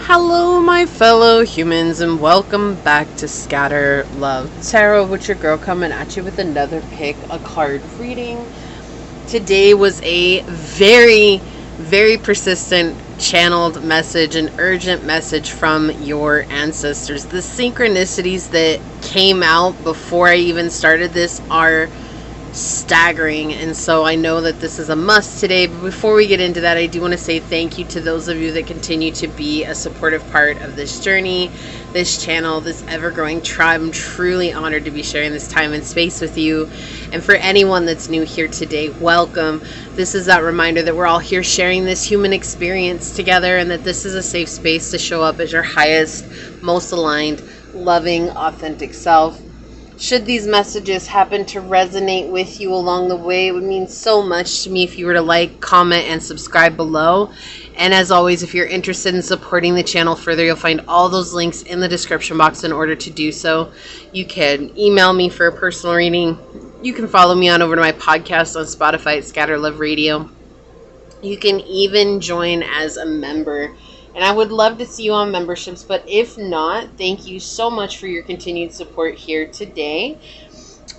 Hello, my fellow humans, and welcome back to Scatter Love Tarot with your girl coming at you with another pick a card reading. Today was a very persistent channeled message, an urgent message from your ancestors. The synchronicities that came out before I even started this are staggering, and so I know that this is a must today. But before we get into that, I do want to say thank you to those of you that continue to be a supportive part of this journey, this channel, this ever-growing tribe. I'm truly honored to be sharing this time and space with you. And for anyone that's new here today, welcome. This is that reminder that we're all here sharing this human experience together, and that this is a safe space to show up as your highest, most aligned, loving, authentic self. Should these messages happen to resonate with you along the way, it would mean so much to me if you were to like, comment, and subscribe below. And as always, if you're interested in supporting the channel further, you'll find all those links in the description box in order to do so. You can email me for a personal reading. You can follow me on over to my podcast on Spotify at Scatter Love Radio. You can even join as a member. And I would love to see you on memberships, but if not, thank you so much for your continued support here today.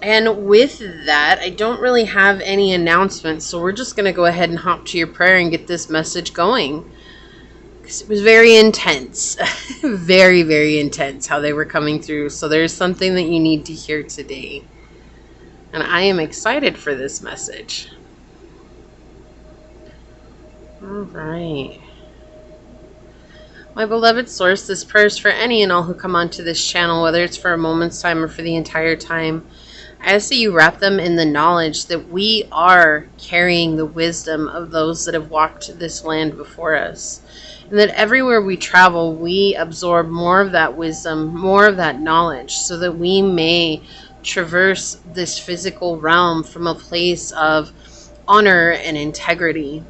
And with that, I don't really have any announcements, so we're just going to go ahead and hop to your prayer and get this message going. Because it was very intense, very intense how they were coming through. So there's something that you need to hear today. And I am excited for this message. All right. My beloved source, this prayer is for any and all who come onto this channel, whether it's for a moment's time or for the entire time. I ask that you wrap them in the knowledge that we are carrying the wisdom of those that have walked this land before us. And that everywhere we travel, we absorb more of that wisdom, more of that knowledge, so that we may traverse this physical realm from a place of honor and integrity.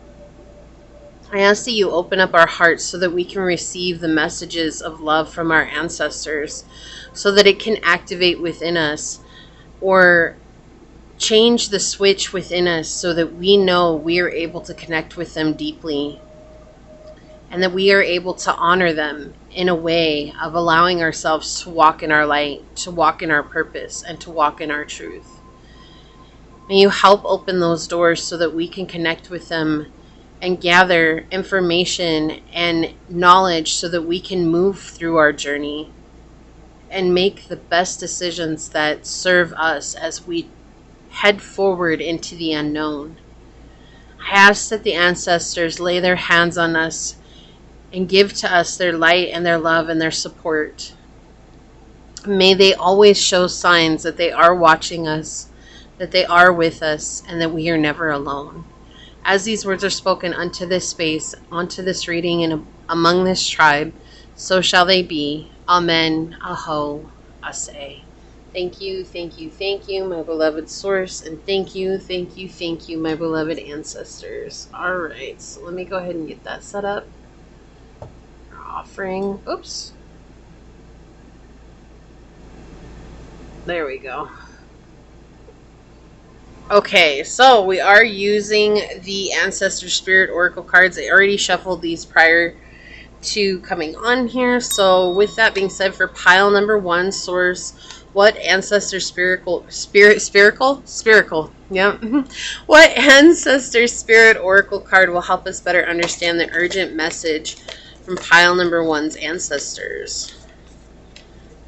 I ask that you open up our hearts so that we can receive the messages of love from our ancestors, so that it can activate within us or change the switch within us so that we know we are able to connect with them deeply, and that we are able to honor them in a way of allowing ourselves to walk in our light, to walk in our purpose, and to walk in our truth. May you help open those doors so that we can connect with them and gather information and knowledge so that we can move through our journey and make the best decisions that serve us as we head forward into the unknown. I ask that the ancestors lay their hands on us and give to us their light and their love and their support. May they always show signs that they are watching us, that they are with us, and that we are never alone. As these words are spoken unto this space, onto this reading, and among this tribe, so shall they be. Amen. Aho. Asay. Thank you, my beloved source, and thank you, my beloved ancestors. All right, so let me go ahead and get that set up. Our offering. Oops. There we go. Okay, so we are using the Ancestor Spirit Oracle cards. I already shuffled these prior to coming on here. So with that being said, for pile number 1, source, what Ancestor Spherical, yeah. What Ancestor Spirit Oracle card will help us better understand the urgent message from pile number 1's ancestors?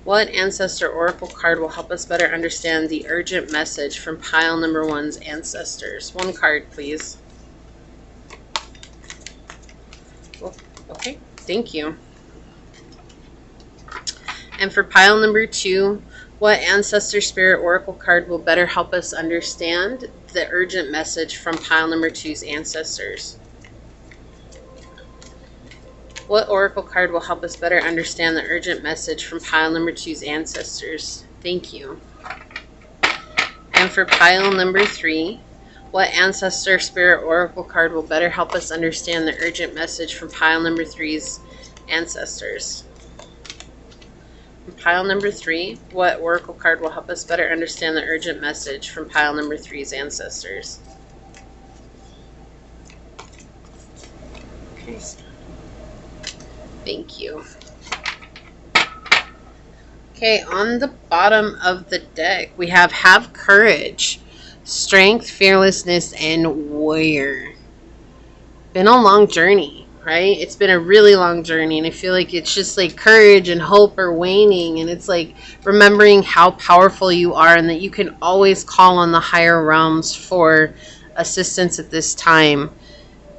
What Ancestor Oracle card will help us better understand the urgent message from pile number 1's ancestors? One card, please. Okay, thank you. And for pile number 2, what Ancestor Spirit Oracle card will better help us understand the urgent message from pile number 2's ancestors? What Oracle card will help us better understand the urgent message from pile number 2's ancestors? Thank you. And for pile number 3, what Ancestor Spirit Oracle card will better help us understand the urgent message from pile number 3's ancestors? For pile number 3, what Oracle card will help us better understand the urgent message from pile number 3's ancestors? Okay. Thank you. Okay, on the bottom of the deck, we have courage, strength, fearlessness, and warrior. Been a long journey, right? It's been a really long journey, and I feel like it's just like courage and hope are waning, and it's like remembering how powerful you are and that you can always call on the higher realms for assistance at this time,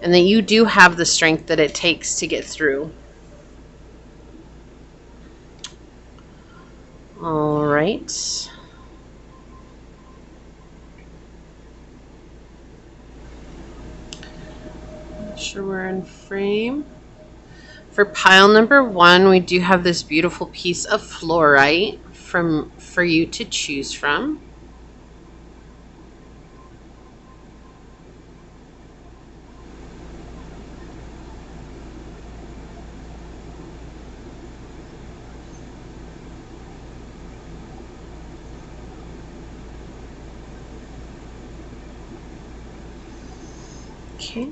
and that you do have the strength that it takes to get through. All right. Make sure we're in frame. For pile number 1, we do have this beautiful piece of fluorite for you to choose from. Okay.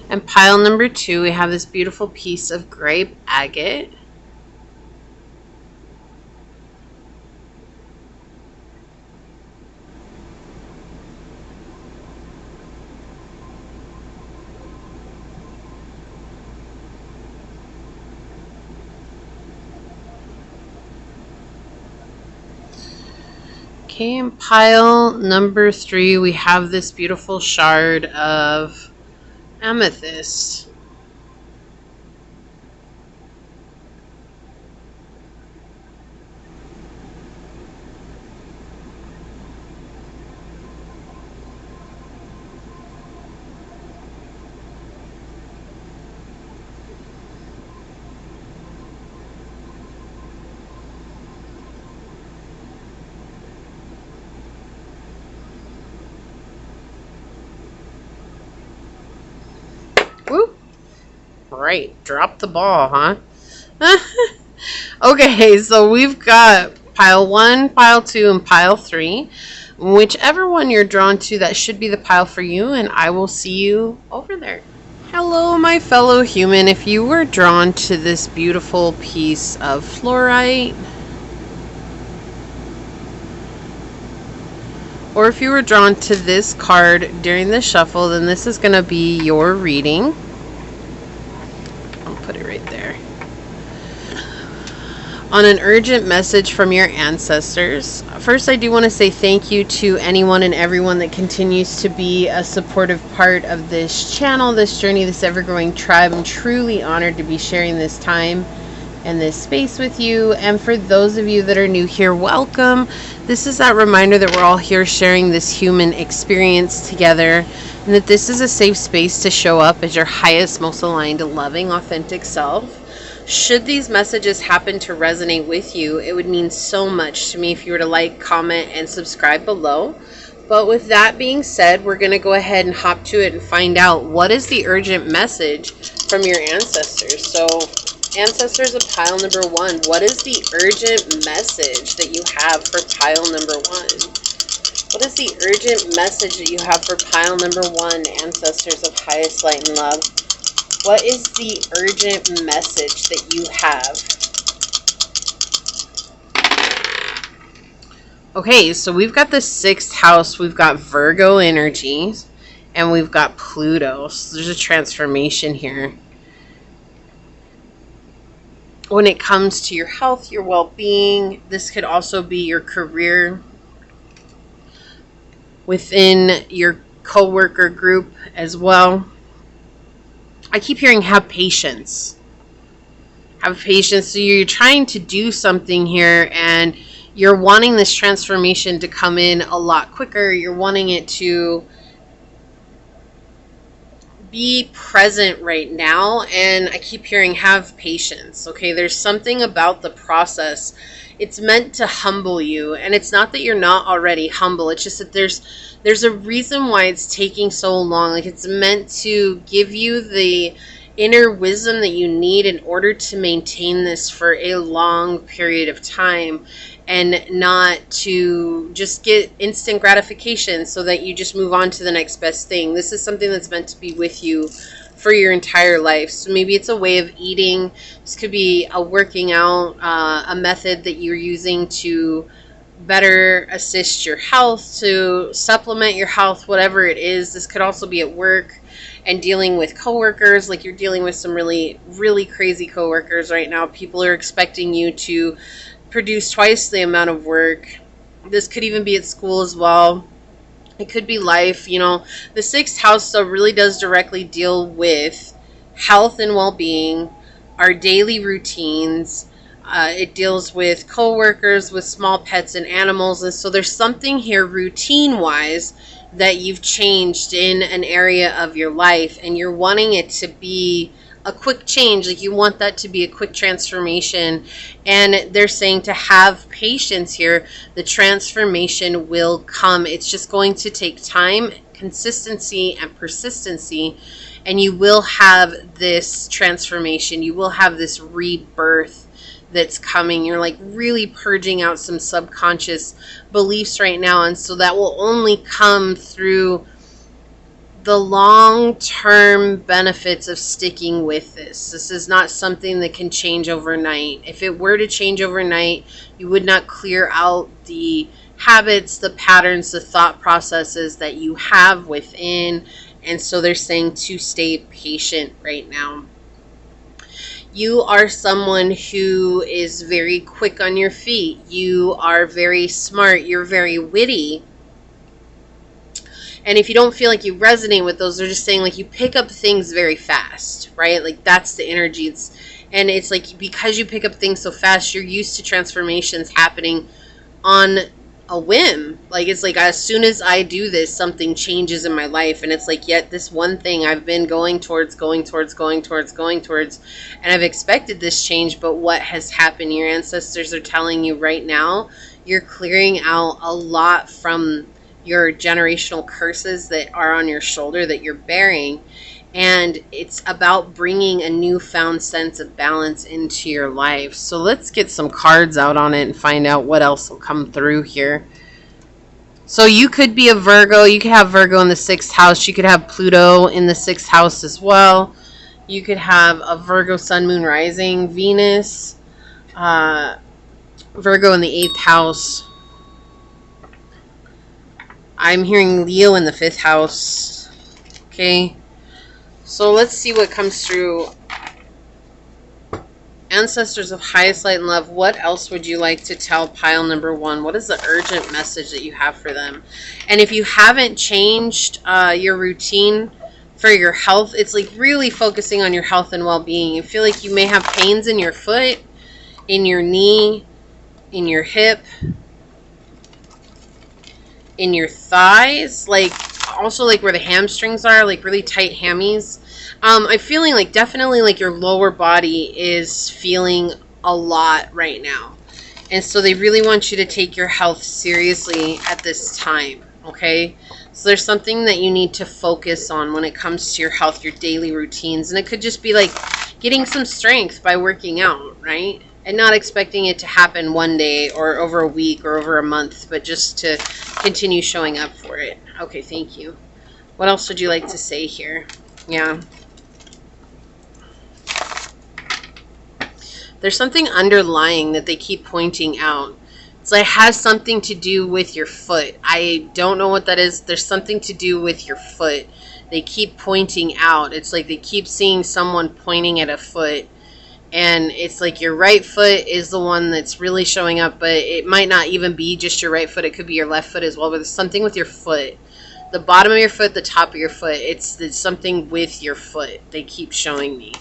And pile number 2, we have this beautiful piece of gray agate. Okay, and pile number 3, we have this beautiful shard of amethyst. Woo! Right, drop the ball, huh? Okay, so we've got pile 1, pile 2, and pile 3. Whichever one you're drawn to, that should be the pile for you, and I will see you over there. Hello, my fellow human. If you were drawn to this beautiful piece of fluorite, or if you were drawn to this card during the shuffle, then this is going to be your reading. I'll put it right there. On an urgent message from your ancestors. First, I do want to say thank you to anyone and everyone that continues to be a supportive part of this channel, this journey, this ever-growing tribe. I'm truly honored to be sharing this time and this space with you. And for those of you that are new here, welcome. This is that reminder that we're all here sharing this human experience together, and that this is a safe space to show up as your highest, most aligned, loving, authentic self. Should these messages happen to resonate with you, it would mean so much to me if you were to like, comment, and subscribe below. But with that being said, we're going to go ahead and hop to it and find out what is the urgent message from your ancestors. So, ancestors of pile number 1, what is the urgent message that you have for pile number 1? What is the urgent message that you have for pile number 1, ancestors of highest light and love? What is the urgent message that you have? Okay, so we've got the 6th house, we've got Virgo energy, and we've got Pluto. So there's a transformation here. When it comes to your health, your well-being, this could also be your career within your co-worker group as well. I keep hearing have patience. Have patience. So you're trying to do something here and you're wanting this transformation to come in a lot quicker. You're wanting it to be present right now. And I keep hearing have patience. Okay, there's something about the process. It's meant to humble you. And it's not that you're not already humble. It's just that there's a reason why it's taking so long. Like, it's meant to give you the inner wisdom that you need in order to maintain this for a long period of time, and not to just get instant gratification so that you just move on to the next best thing. This is something that's meant to be with you for your entire life. So maybe it's a way of eating. This could be a working out, a method that you're using to better assist your health, to supplement your health, whatever it is. This could also be at work and dealing with coworkers, like you're dealing with some really, really crazy coworkers right now. People are expecting you to produce twice the amount of work. This could even be at school as well. It could be life. You know, the sixth house though really does directly deal with health and well-being, our daily routines. It deals with coworkers, with small pets and animals. And so there's something here routine-wise that you've changed in an area of your life, and you're wanting it to be a quick change. Like you want that to be a quick transformation. And they're saying to have patience here. The transformation will come. It's just going to take time, consistency, and persistency. And you will have this transformation. You will have this rebirth that's coming. You're like really purging out some subconscious beliefs right now. And so that will only come through the long-term benefits of sticking with this. This is not something that can change overnight. If it were to change overnight, you would not clear out the habits, the patterns, the thought processes that you have within. And so they're saying to stay patient right now. You are someone who is very quick on your feet. You are very smart. You're very witty. And if you don't feel like you resonate with those, they're just saying like you pick up things very fast, right? Like that's the energy. It's like because you pick up things so fast, you're used to transformations happening on a whim. Like it's like as soon as I do this, something changes in my life. And it's like, yet this one thing I've been going towards, and I've expected this change, but what has happened? Your ancestors are telling you right now, you're clearing out a lot from your generational curses that are on your shoulder that you're bearing. And it's about bringing a newfound sense of balance into your life. So let's get some cards out on it and find out what else will come through here. So you could be a Virgo. You could have Virgo in the 6th house. You could have Pluto in the 6th house as well. You could have a Virgo sun, moon, rising, Venus, Virgo in the 8th house. I'm hearing Leo in the 5th house. Okay. So let's see what comes through. Ancestors of highest light and love, what else would you like to tell pile number 1? What is the urgent message that you have for them? And if you haven't changed your routine for your health, it's like really focusing on your health and well-being. You feel like you may have pains in your foot, in your knee, in your hip, in your thighs, like also like where the hamstrings are, like really tight hammies. I'm feeling like definitely like your lower body is feeling a lot right now. And so they really want you to take your health seriously at this time, okay? So there's something that you need to focus on when it comes to your health, your daily routines. And it could just be like getting some strength by working out, right? And not expecting it to happen one day or over a week or over a month, but just to continue showing up for it. Okay, thank you. What else would you like to say here? Yeah. There's something underlying that they keep pointing out. It's like it has something to do with your foot. I don't know what that is. There's something to do with your foot. They keep pointing out. It's like they keep seeing someone pointing at a foot. And it's like your right foot is the one that's really showing up, but it might not even be just your right foot. It could be your left foot as well, but there's something with your foot. The bottom of your foot, the top of your foot. It's something with your foot. They keep showing me.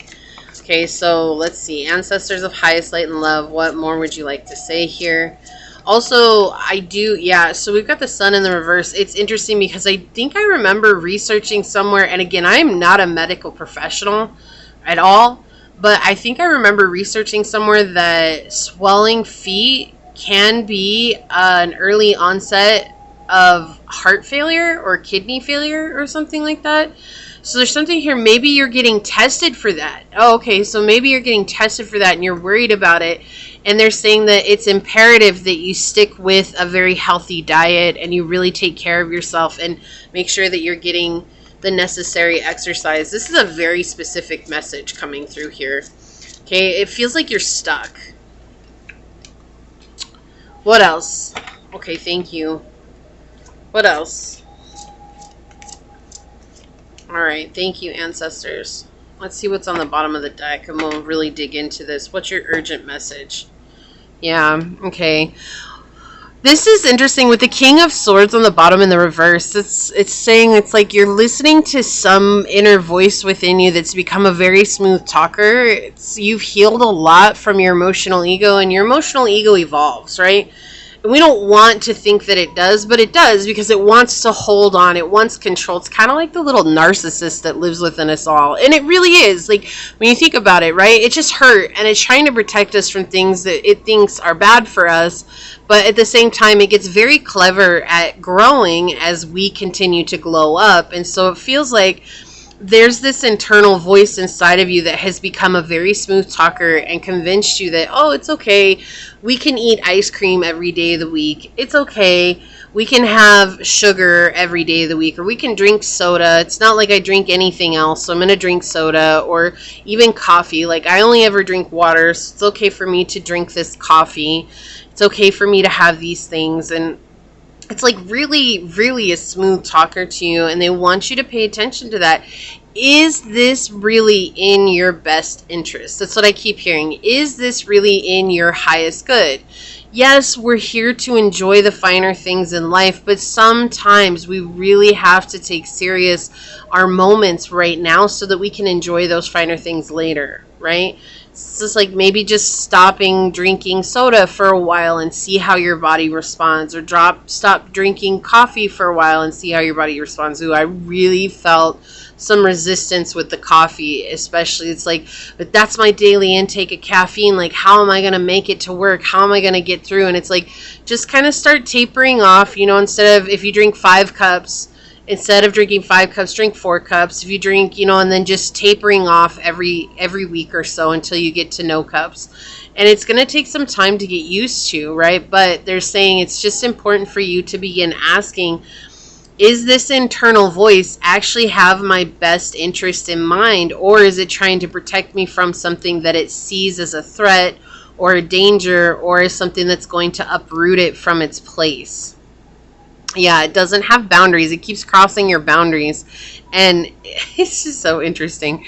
Okay, so let's see. Ancestors of highest light and love, what more would you like to say here? Also, so we've got the sun in the reverse. It's interesting because I think I remember researching somewhere, and again, I'm not a medical professional at all, but I think I remember researching somewhere that swelling feet can be an early onset of heart failure or kidney failure or something like that. So there's something here. Maybe you're getting tested for that. Oh, okay. So maybe you're getting tested for that and you're worried about it. And they're saying that it's imperative that you stick with a very healthy diet and you really take care of yourself and make sure that you're getting the necessary exercise. This is a very specific message coming through here. Okay, it feels like you're stuck. What else? Okay, thank you. What else? Alright, thank you, ancestors. Let's see what's on the bottom of the deck, and we'll really dig into this. What's your urgent message? Yeah, okay. This is interesting with the King of Swords on the bottom in the reverse. It's saying it's like you're listening to some inner voice within you that's become a very smooth talker. You've healed a lot from your emotional ego, and your emotional ego evolves, right? And we don't want to think that it does, but it does, because it wants to hold on. It wants control. It's kind of like the little narcissist that lives within us all. And it really is. Like, when you think about it, right? It just hurt, and it's trying to protect us from things that it thinks are bad for us. But at the same time, it gets very clever at growing as we continue to glow up. And so it feels like there's this internal voice inside of you that has become a very smooth talker and convinced you that, oh, it's okay. We can eat ice cream every day of the week. It's okay. We can have sugar every day of the week, or we can drink soda. It's not like I drink anything else, so I'm going to drink soda, or even coffee. Like, I only ever drink water, so it's okay for me to drink this coffee. It's okay for me to have these things. And it's like really, really a smooth talker to you, and they want you to pay attention to that. Is this really in your best interest? That's what I keep hearing. Is this really in your highest good? Yes, we're here to enjoy the finer things in life, but sometimes we really have to take serious our moments right now so that we can enjoy those finer things later, right? It's just like maybe just stopping drinking soda for a while and see how your body responds, or stop drinking coffee for a while and see how your body responds. Ooh, I really felt some resistance with the coffee, especially. It's like, but that's my daily intake of caffeine. Like, how am I going to make it to work? How am I going to get through? And it's like, just kind of start tapering off, instead of, if you drink 5 cups, instead of drinking 5 cups, drink 4 cups. If you drink, and then just tapering off every week or so until you get to no cups. And it's going to take some time to get used to, right? But they're saying it's just important for you to begin asking, is this internal voice actually have my best interest in mind, or is it trying to protect me from something that it sees as a threat or a danger, or is something that's going to uproot it from its place? Yeah, it doesn't have boundaries. It keeps crossing your boundaries. And it's just so interesting.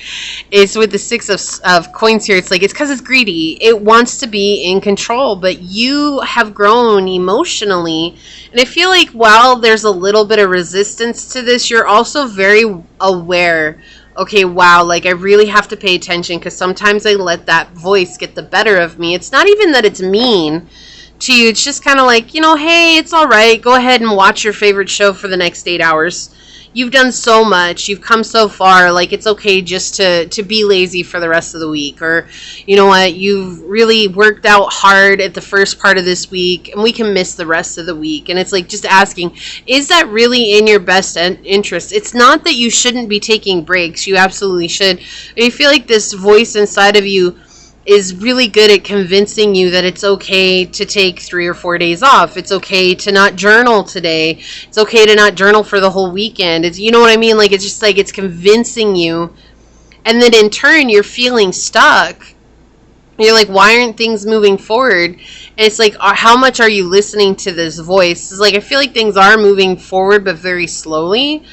It's with the 6 of coins here. It's like, it's because it's greedy. It wants to be in control, but you have grown emotionally. And I feel like while there's a little bit of resistance to this, you're also very aware. Okay, wow, like I really have to pay attention, because sometimes I let that voice get the better of me. It's not even that it's mean to you. It's just kind of like, hey, it's all right. Go ahead and watch your favorite show for the next 8 hours. You've done so much. You've come so far. Like, it's okay just to be lazy for the rest of the week. Or, you know what, you've really worked out hard at the first part of this week, and we can miss the rest of the week. And it's like just asking, is that really in your best interest? It's not that you shouldn't be taking breaks. You absolutely should. I feel like this voice inside of you is really good at convincing you that it's okay to take 3 or 4 days off. It's okay to not journal today. It's okay to not journal for the whole weekend. It's, you know what I mean? Like, it's just like it's convincing you. And then in turn, you're feeling stuck. You're like, why aren't things moving forward? And it's like, how much are you listening to this voice? It's like, I feel like things are moving forward, but very slowly.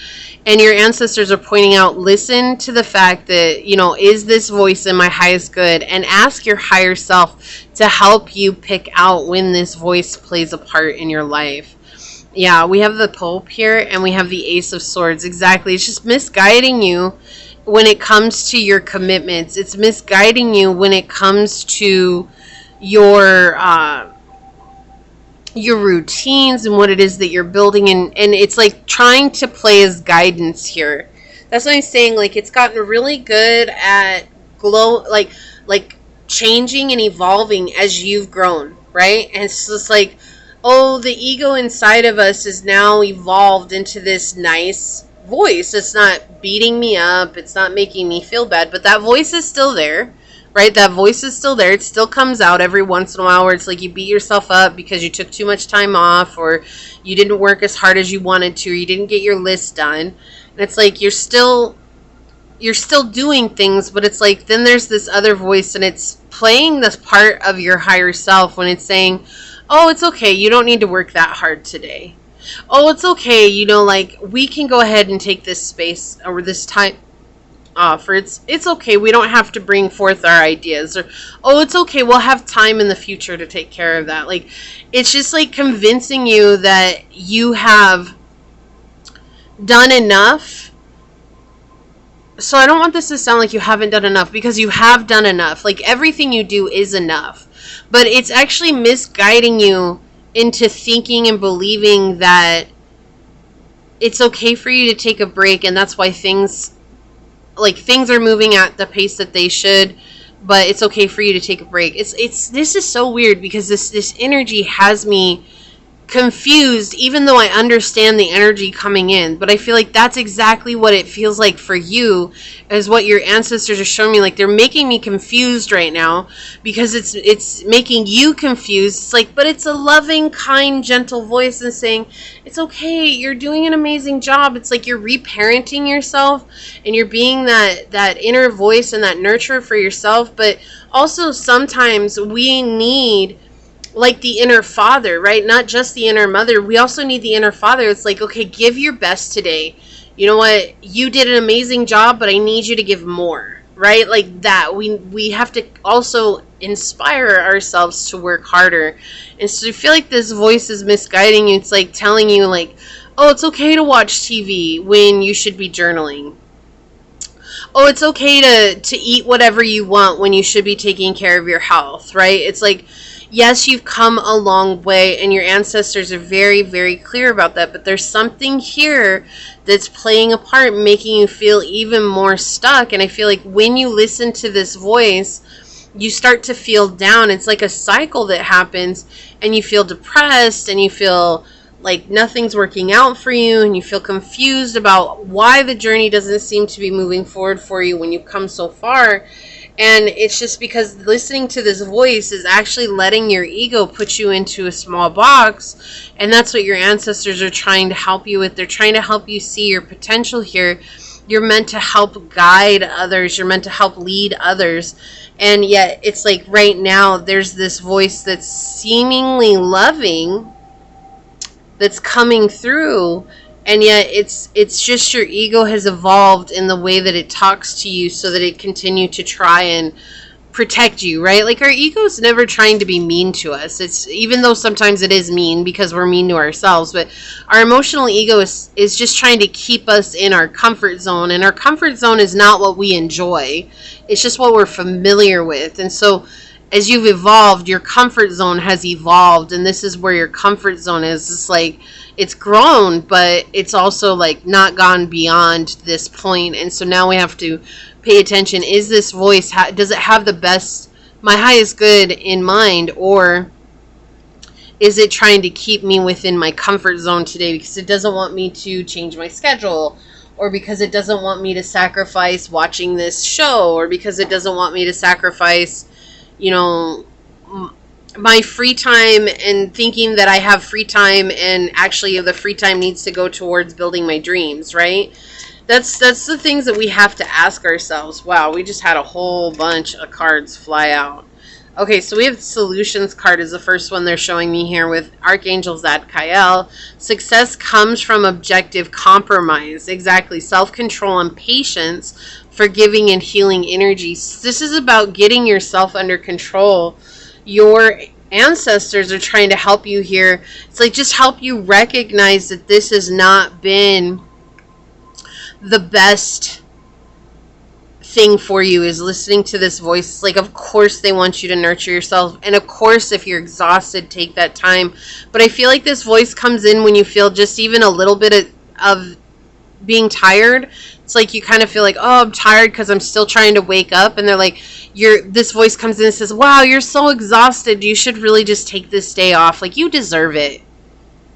And your ancestors are pointing out, listen to the fact that, is this voice in my highest good? And ask your higher self to help you pick out when this voice plays a part in your life. Yeah, we have the Pope here, and we have the Ace of Swords. Exactly. It's just misguiding you when it comes to your commitments. It's misguiding you when it comes to your routines and what it is that you're building, and it's like trying to play as guidance here. That's what I'm saying. Like, it's gotten really good at like changing and evolving as you've grown, right? And it's just like, oh, the ego inside of us is now evolved into this nice voice. It's not beating me up. It's not making me feel bad, but that voice is still there. Right? That voice is still there. It still comes out every once in a while where it's like you beat yourself up because you took too much time off, or you didn't work as hard as you wanted to, or you didn't get your list done. And And it's like you're still doing things, but it's like then there's this other voice, and it's playing this part of your higher self when it's saying, oh, it's okay, you don't need to work that hard today. Oh, it's okay, you know, like, we can go ahead and take this space or this time off, or it's okay, we don't have to bring forth our ideas, or oh, it's okay, we'll have time in the future to take care of that. Like, it's just like convincing you that you have done enough. So I don't want this to sound like you haven't done enough, because you have done enough. Like, everything you do is enough. But it's actually misguiding you into thinking and believing that it's okay for you to take a break, and that's why things are moving at the pace that they should, but it's okay for you to take a break. This is so weird, because this energy has me confused, even though I understand the energy coming in. But I feel like that's exactly what it feels like for you, is what your ancestors are showing me. Like, they're making me confused right now, because it's making you confused. It's like, but it's a loving, kind, gentle voice, and saying, it's okay, you're doing an amazing job. It's like you're reparenting yourself, and you're being that inner voice and that nurturer for yourself. But also, sometimes we need, like, the inner father, right? Not just the inner mother. We also need the inner father. It's like, okay, give your best today. You know what? You did an amazing job, but I need you to give more, right? Like that. We have to also inspire ourselves to work harder. And so I feel like this voice is misguiding you. It's like telling you, like, oh, it's okay to watch TV when you should be journaling. Oh, it's okay to eat whatever you want when you should be taking care of your health, right? It's like, yes, you've come a long way, and your ancestors are very, very clear about that, but there's something here that's playing a part, making you feel even more stuck. And I feel like when you listen to this voice, you start to feel down. It's like a cycle that happens, and you feel depressed, and you feel like nothing's working out for you, and you feel confused about why the journey doesn't seem to be moving forward for you when you've come so far. And it's just because listening to this voice is actually letting your ego put you into a small box. And that's what your ancestors are trying to help you with. They're trying to help you see your potential here. You're meant to help guide others. You're meant to help lead others. And yet it's like right now there's this voice that's seemingly loving that's coming through. And yet it's just your ego has evolved in the way that it talks to you, so that it continue to try and protect you, right? Like, our ego is never trying to be mean to us. It's, even though sometimes it is mean because we're mean to ourselves, but our emotional ego is just trying to keep us in our comfort zone. And our comfort zone is not what we enjoy. It's just what we're familiar with. And so as you've evolved, your comfort zone has evolved, and this is where your comfort zone is. It's like, it's grown, but it's also like not gone beyond this point. And so now we have to pay attention. Is this voice, does it have my highest good in mind, or is it trying to keep me within my comfort zone today because it doesn't want me to change my schedule, or because it doesn't want me to sacrifice watching this show, or because it doesn't want me to sacrifice, you know, my free time, and thinking that I have free time, and actually the free time needs to go towards building my dreams, right? That's the things that we have to ask ourselves. Wow, we just had a whole bunch of cards fly out. Okay, so we have solutions card is the first one they're showing me here with Archangel Zadkiel. Success comes from objective compromise. Exactly. Self-control and patience, forgiving and healing energies. This is about getting yourself under control. Your ancestors are trying to help you here. It's like just help you recognize that this has not been the best thing for you, is listening to this voice. It's like, of course they want you to nurture yourself, and of course if you're exhausted, take that time. But I feel like this voice comes in when you feel just even a little bit of being tired. It's like you kind of feel like, oh, I'm tired because I'm still trying to wake up, and they're like, this voice comes in and says, wow, you're so exhausted, you should really just take this day off. Like, you deserve it.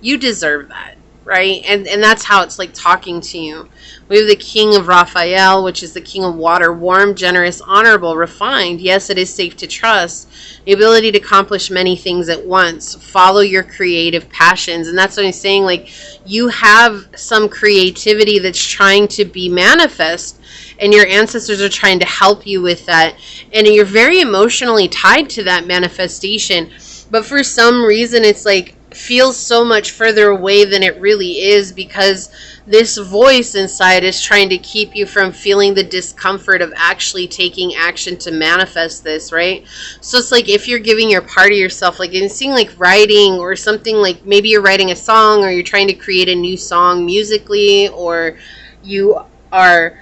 You deserve that. right? And that's how it's like talking to you. We have the King of Raphael, which is the King of Water, warm, generous, honorable, refined. Yes, it is safe to trust. The ability to accomplish many things at once. Follow your creative passions. And that's what I'm saying. Like, you have some creativity that's trying to be manifest, and your ancestors are trying to help you with that. And you're very emotionally tied to that manifestation. But for some reason, it's like, feels so much further away than it really is, because this voice inside is trying to keep you from feeling the discomfort of actually taking action to manifest this, right? So it's like, if you're giving your part of yourself, like in seeing like writing or something, like maybe you're writing a song, or you're trying to create a new song musically, or you are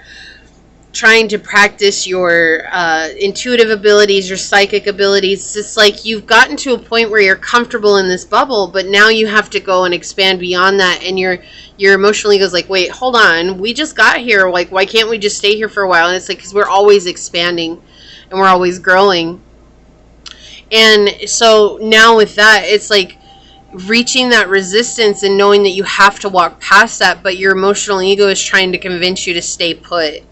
trying to practice your intuitive abilities, your psychic abilities. It's like you've gotten to a point where you're comfortable in this bubble, but now you have to go and expand beyond that. And your emotional ego is like, wait, hold on, we just got here. Like, why can't we just stay here for a while? And it's like, because we're always expanding and we're always growing. And so now with that, it's like reaching that resistance and knowing that you have to walk past that, but your emotional ego is trying to convince you to stay put.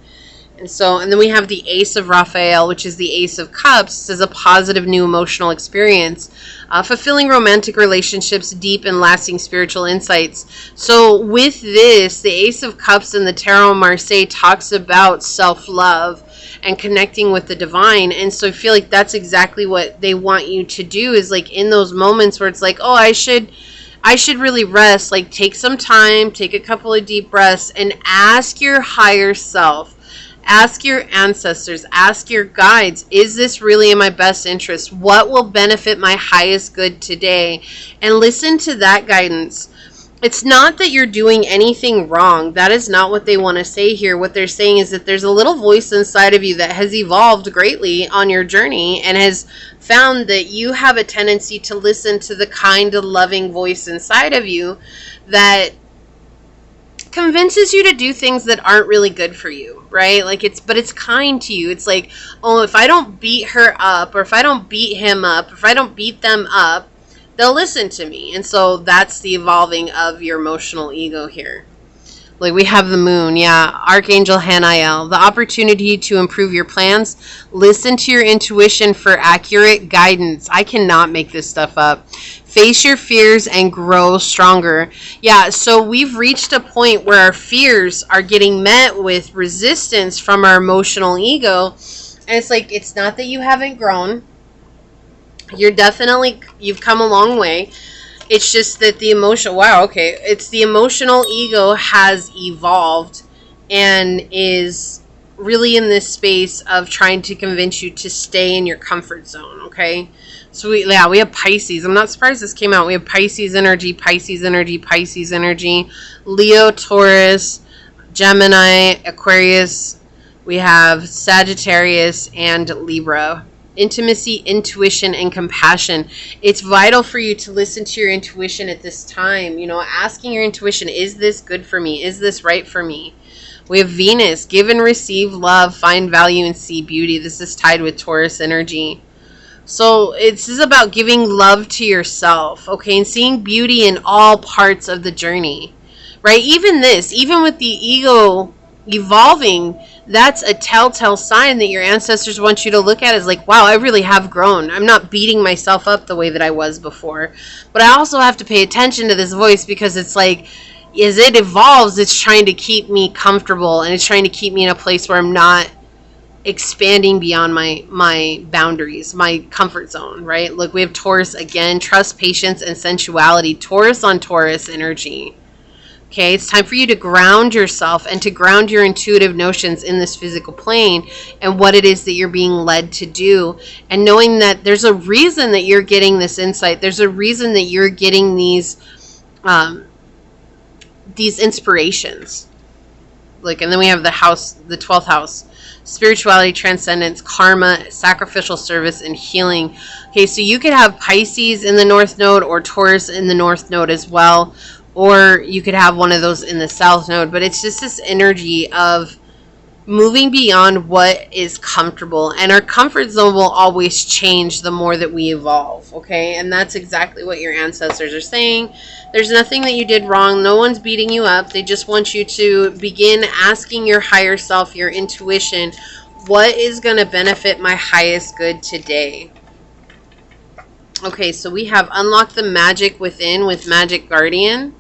And then we have the Ace of Raphael, which is the Ace of Cups, as a positive new emotional experience, fulfilling romantic relationships, deep and lasting spiritual insights. So with this, the Ace of Cups in the Tarot Marseille talks about self-love and connecting with the divine. And so I feel like that's exactly what they want you to do, is like in those moments where it's like, oh, I should really rest, like take some time, take a couple of deep breaths, and ask your higher self, ask your ancestors, ask your guides, is this really in my best interest? What will benefit my highest good today? And listen to that guidance. It's not that you're doing anything wrong. That is not what they want to say here. What they're saying is that there's a little voice inside of you that has evolved greatly on your journey and has found that you have a tendency to listen to the kind of loving voice inside of you that convinces you to do things that aren't really good for you, right? Like but it's kind to you. It's like, oh, if I don't beat her up, or if I don't beat him up, if I don't beat them up, they'll listen to me. And so that's the evolving of your emotional ego here. Like we have the Moon, yeah, Archangel Hanael, the opportunity to improve your plans. Listen to your intuition for accurate guidance. I cannot make this stuff up. Face your fears and grow stronger. Yeah, so we've reached a point where our fears are getting met with resistance from our emotional ego. And it's like, it's not that you haven't grown. You've come a long way. It's just that the it's the emotional ego has evolved and is really in this space of trying to convince you to stay in your comfort zone, okay? So we have Pisces. I'm not surprised this came out. We have Pisces energy, Pisces energy, Pisces energy, Leo, Taurus, Gemini, Aquarius. We have Sagittarius and Libra. Intimacy, intuition, and compassion. It's vital for you to listen to your intuition at this time. You know, asking your intuition, is this good for me? Is this right for me? We have Venus, give and receive love, find value and see beauty. This is tied with Taurus energy. So this is about giving love to yourself, okay, and seeing beauty in all parts of the journey, right? Even with the ego evolving, that's a telltale sign that your ancestors want you to look at as like, wow, I really have grown. I'm not beating myself up the way that I was before. But I also have to pay attention to this voice, because it's like, as it evolves, it's trying to keep me comfortable, and it's trying to keep me in a place where I'm not expanding beyond my boundaries, my comfort zone, right? Look, we have Taurus again, trust, patience, and sensuality. Taurus on Taurus energy. Okay, it's time for you to ground yourself and to ground your intuitive notions in this physical plane and what it is that you're being led to do, and knowing that there's a reason that you're getting this insight. There's a reason that you're getting these inspirations. Like, and then we have the 12th house, spirituality, transcendence, karma, sacrificial service, and healing. Okay, so you could have Pisces in the North Node or Taurus in the North Node as well. Or you could have one of those in the South Node. But it's just this energy of moving beyond what is comfortable. And our comfort zone will always change the more that we evolve, okay? And that's exactly what your ancestors are saying. There's nothing that you did wrong. No one's beating you up. They just want you to begin asking your higher self, your intuition, what is going to benefit my highest good today? Okay, so we have unlock the magic within with Magic Guardian.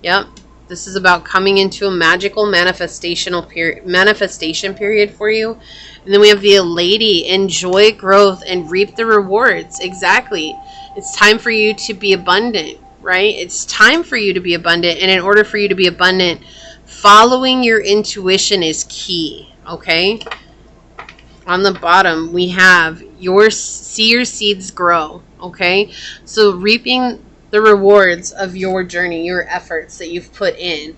Yep. This is about coming into a magical manifestation period for you. And then we have the Lady, enjoy growth and reap the rewards. Exactly. It's time for you to be abundant, right? It's time for you to be abundant. And in order for you to be abundant, following your intuition is key, okay? On the bottom, we have see your seeds grow, okay? So reaping the rewards of your journey, your efforts that you've put in.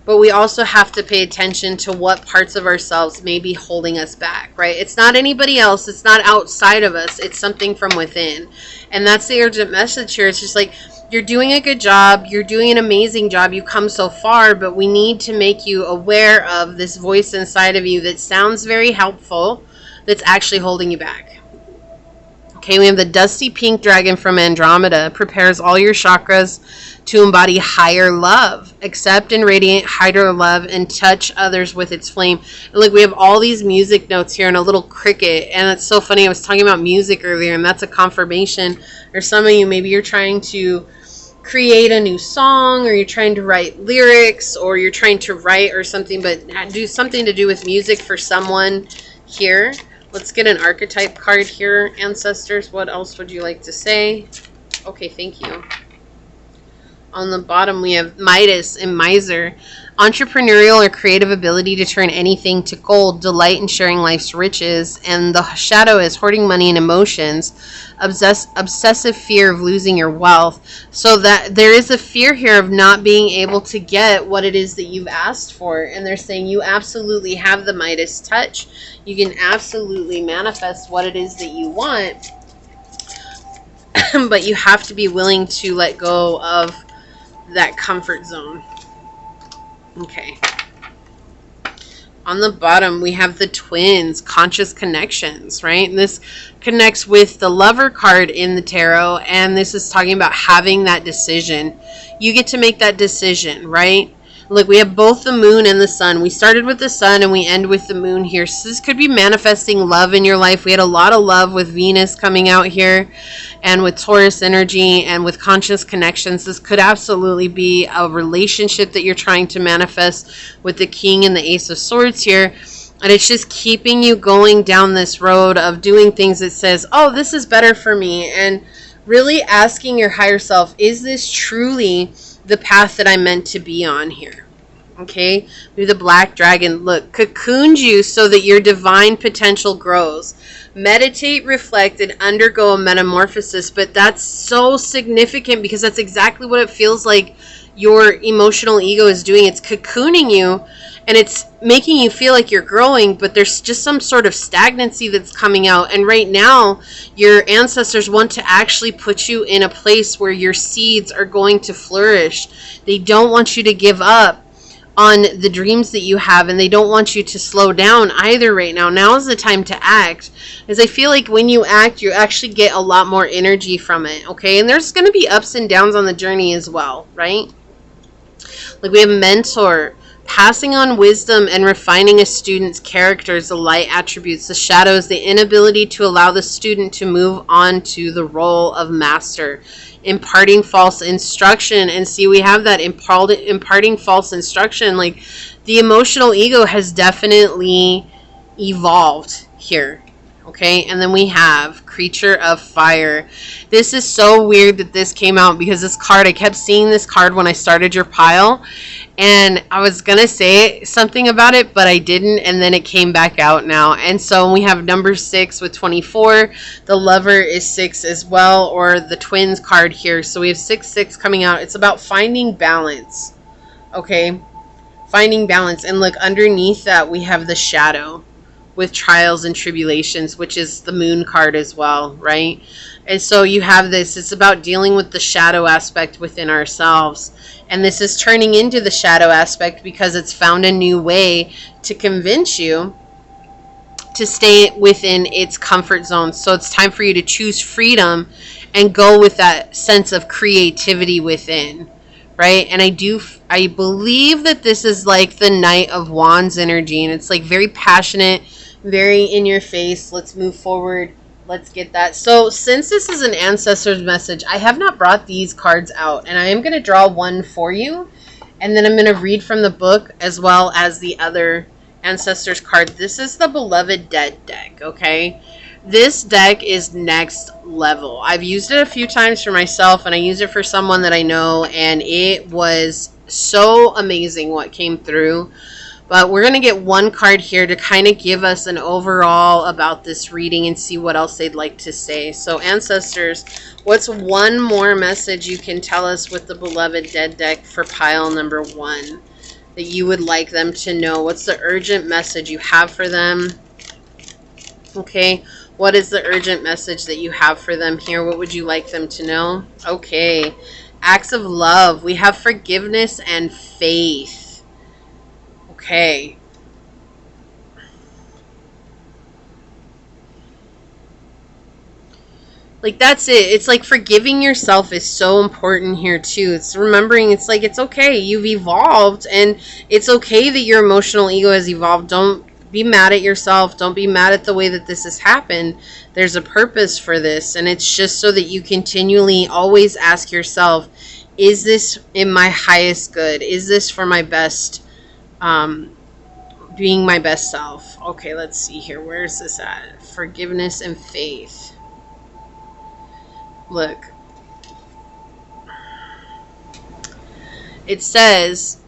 But we also have to pay attention to what parts of ourselves may be holding us back, right? It's not anybody else. It's not outside of us. It's something from within. And that's the urgent message here. It's just like, you're doing a good job. You're doing an amazing job. You've come so far, but we need to make you aware of this voice inside of you that sounds very helpful, that's actually holding you back. Okay, we have the Dusty Pink Dragon from Andromeda. Prepares all your chakras to embody higher love. Accept and radiate higher love and touch others with its flame. And look, we have all these music notes here and a little cricket. And it's so funny. I was talking about music earlier, and that's a confirmation. Or some of you, maybe you're trying to create a new song, or you're trying to write lyrics, or you're trying to write or something, but do something to do with music for someone here. Let's get an archetype card here, ancestors. What else would you like to say? Okay, thank you. On the bottom, we have Midas and Miser. Entrepreneurial or creative ability to turn anything to gold. Delight in sharing life's riches. And the shadow is hoarding money and emotions. Obsessive fear of losing your wealth. So that there is a fear here of not being able to get what it is that you've asked for. And they're saying you absolutely have the Midas touch. You can absolutely manifest what it is that you want. But you have to be willing to let go of that comfort zone. Okay. On the bottom, we have the Twins, conscious connections, right? And this connects with the Lover card in the tarot, and this is talking about having that decision. You get to make that decision, right? Look, we have both the Moon and the Sun. We started with the Sun and we end with the Moon here. So this could be manifesting love in your life. We had a lot of love with Venus coming out here, and with Taurus energy and with conscious connections. This could absolutely be a relationship that you're trying to manifest with the King and the Ace of Swords here. And it's just keeping you going down this road of doing things that says, oh, this is better for me. And really asking your higher self, is this truly the path that I'm meant to be on here? Okay, maybe the Black Dragon, look, cocooned you so that your divine potential grows. Meditate, reflect, and undergo a metamorphosis. But that's so significant because that's exactly what it feels like your emotional ego is doing. It's cocooning you, and it's making you feel like you're growing, but there's just some sort of stagnancy that's coming out. And right now, your ancestors want to actually put you in a place where your seeds are going to flourish. They don't want you to give up on the dreams that you have, and they don't want you to slow down either right now. Now is the time to act, as I feel like when you act, you actually get a lot more energy from it, okay? And there's going to be ups and downs on the journey as well, right? Like we have Mentor, passing on wisdom and refining a student's characters, the light attributes. The shadow is the inability to allow the student to move on to the role of master. Imparting false instruction. And see, we have that imparting false instruction. Like the emotional ego has definitely evolved here. Okay, and then we have Creature of Fire. This is so weird that this came out, because this card, I kept seeing this card when I started your pile, and I was going to say something about it, but I didn't, and then it came back out now. And so we have number 6 with 24. The Lover is 6 as well, or the Twins card here. So we have 6-6 coming out. It's about finding balance. Okay, finding balance. And look, underneath that we have the Shadow. with trials and tribulations, which is the moon card as well, right? And so you have this, it's about dealing with the shadow aspect within ourselves. And this is turning into the shadow aspect because it's found a new way to convince you to stay within its comfort zone. So it's time for you to choose freedom and go with that sense of creativity within, right? And I believe that this is like the Knight of Wands energy, and it's like very passionate, very in your face. Let's move forward. Let's get that. So since this is an ancestor's message, I have not brought these cards out, and I am going to draw one for you, and then I'm going to read from the book as well as the other ancestors card. This is the Beloved Dead deck, okay? This deck is next level. I've used it a few times for myself, and I used it for someone that I know, and it was so amazing what came through. But we're going to get one card here to kind of give us an overall about this reading and see what else they'd like to say. So ancestors, what's one more message you can tell us with the Beloved Dead deck for pile number 1 that you would like them to know? What's the urgent message you have for them? Okay, what is the urgent message that you have for them here? What would you like them to know? Okay, acts of love. We have forgiveness and faith. Okay. Like, that's it. It's like forgiving yourself is so important here too. It's remembering, it's like, it's okay. You've evolved, and it's okay that your emotional ego has evolved. Don't be mad at yourself. Don't be mad at the way that this has happened. There's a purpose for this, and it's just so that you continually always ask yourself, is this in my highest good? Is this for my best, being my best self? Okay, let's see here. Where is this at? Forgiveness and faith. Look. It says,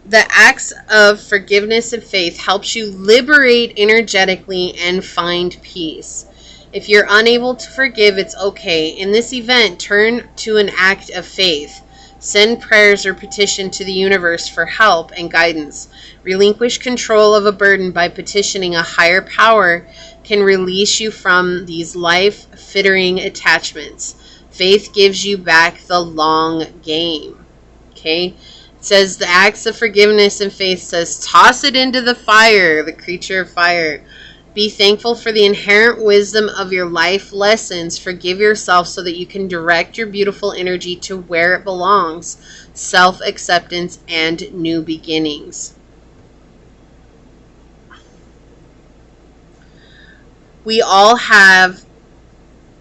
the acts of forgiveness and faith helps you liberate energetically and find peace. If you're unable to forgive, it's okay. In this event, turn to an act of faith. Send prayers or petition to the universe for help and guidance. Relinquish control of a burden by petitioning a higher power can release you from these life-fettering attachments. Faith gives you back the long game. Okay? It says the acts of forgiveness and faith says, toss it into the fire, the creature of fire. Be thankful for the inherent wisdom of your life lessons. Forgive yourself so that you can direct your beautiful energy to where it belongs. Self-acceptance and new beginnings. We all have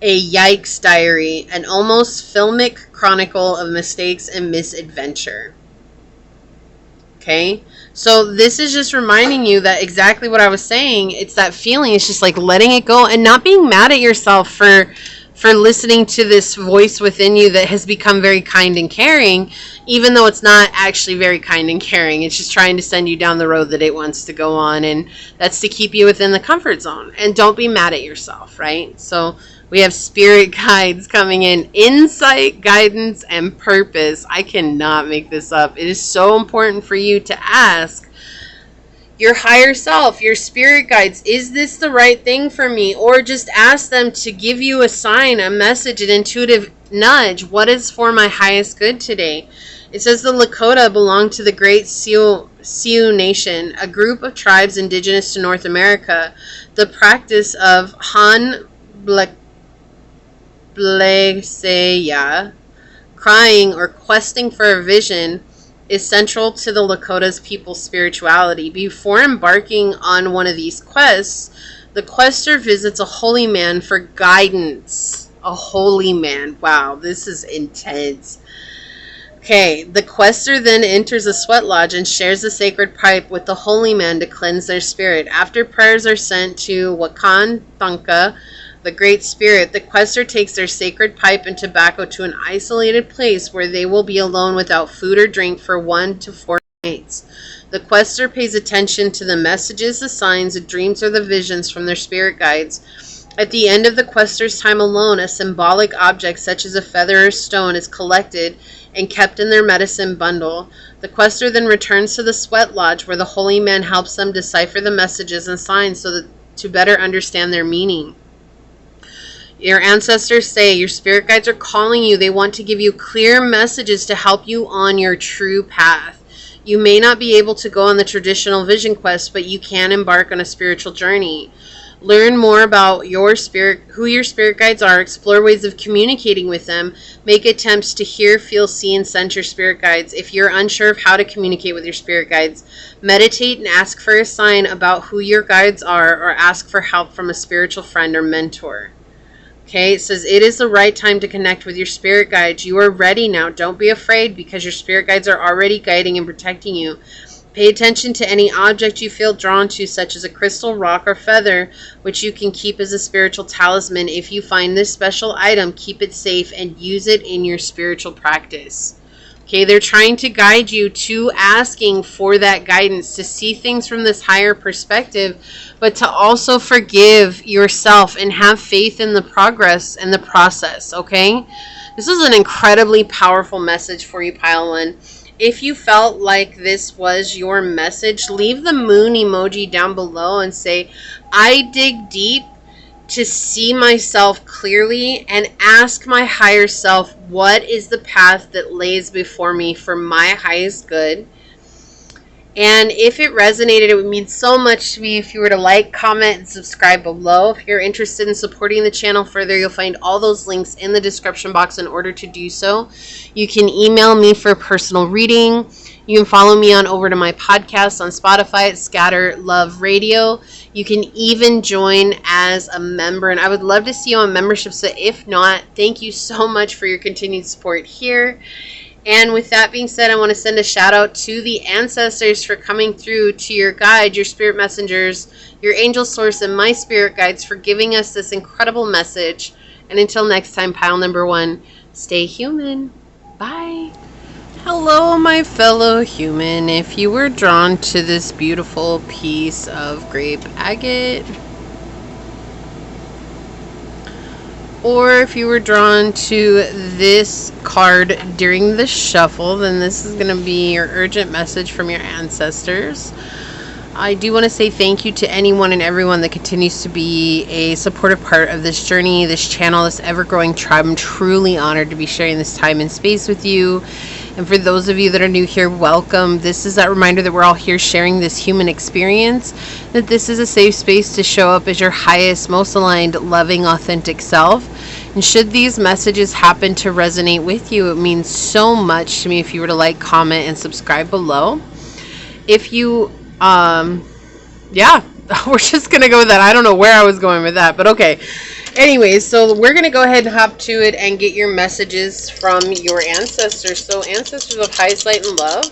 a yikes diary, an almost filmic chronicle of mistakes and misadventure. Okay? So this is just reminding you that exactly what I was saying. It's that feeling. It's just like letting it go and not being mad at yourself for listening to this voice within you that has become very kind and caring, even though it's not actually very kind and caring. It's just trying to send you down the road that it wants to go on, and that's to keep you within the comfort zone. And don't be mad at yourself, right? So we have spirit guides coming in, insight, guidance, and purpose. I cannot make this up. It is so important for you to ask your higher self, your spirit guides, is this the right thing for me? Or just ask them to give you a sign, a message, an intuitive nudge. What is for my highest good today? It says the Lakota belong to the great Sioux Nation, a group of tribes indigenous to North America. The practice of Han Bleseya, crying or questing for a vision, is central to the Lakota's people's spirituality. Before embarking on one of these quests, the quester visits a holy man for guidance. A holy man. Wow, this is intense. Okay, the quester then enters a sweat lodge and shares the sacred pipe with the holy man to cleanse their spirit. After prayers are sent to Wakan Thunka, the Great Spirit, the quester takes their sacred pipe and tobacco to an isolated place where they will be alone without food or drink for 1 to 4 nights. The quester pays attention to the messages, the signs, the dreams, or the visions from their spirit guides. At the end of the quester's time alone, a symbolic object such as a feather or stone is collected and kept in their medicine bundle. The quester then returns to the sweat lodge where the holy man helps them decipher the messages and signs so that to better understand their meaning. Your ancestors say your spirit guides are calling you. They want to give you clear messages to help you on your true path. You may not be able to go on the traditional vision quest, but you can embark on a spiritual journey. Learn more about your spirit, who your spirit guides are, explore ways of communicating with them, make attempts to hear, feel, see, and sense your spirit guides. If you're unsure of how to communicate with your spirit guides, meditate and ask for a sign about who your guides are, or ask for help from a spiritual friend or mentor. Okay, it says it is the right time to connect with your spirit guides. You are ready now. Don't be afraid because your spirit guides are already guiding and protecting you. Pay attention to any object you feel drawn to, such as a crystal, rock, or feather, which you can keep as a spiritual talisman. If you find this special item, keep it safe and use it in your spiritual practice. Okay, they're trying to guide you to asking for that guidance, to see things from this higher perspective, but to also forgive yourself and have faith in the progress and the process, okay? This is an incredibly powerful message for you, Pile 1. If you felt like this was your message, leave the moon emoji down below and say, I dig deep to see myself clearly and ask my higher self, what is the path that lays before me for my highest good? And if it resonated, it would mean so much to me if you were to like, comment, and subscribe below. If you're interested in supporting the channel further, you'll find all those links in the description box in order to do so. You can email me for personal reading. You can follow me on over to my podcast on Spotify at Scatter Love Radio. You can even join as a member, and I would love to see you on membership. So if not, thank you so much for your continued support here. And with that being said, I want to send a shout out to the ancestors for coming through, to your guides, your spirit messengers, your angel source, and my spirit guides for giving us this incredible message. And until next time, pile number 1, stay human. Bye. Hello, my fellow human. If you were drawn to this beautiful piece of grape agate, or if you were drawn to this card during the shuffle, then this is going to be your urgent message from your ancestors. I do want to say thank you to anyone and everyone that continues to be a supportive part of this journey, this channel, this ever-growing tribe. I'm truly honored to be sharing this time and space with you. And for those of you that are new here, welcome. This is that reminder that we're all here sharing this human experience, that this is a safe space to show up as your highest, most aligned, loving, authentic self. And should these messages happen to resonate with you, it means so much to me if you were to like, comment, and subscribe below. If you, yeah, we're just going to go with that. I don't know where I was going with that, but okay. Anyways, so we're going to go ahead and hop to it and get your messages from your ancestors. So ancestors of highest light and love,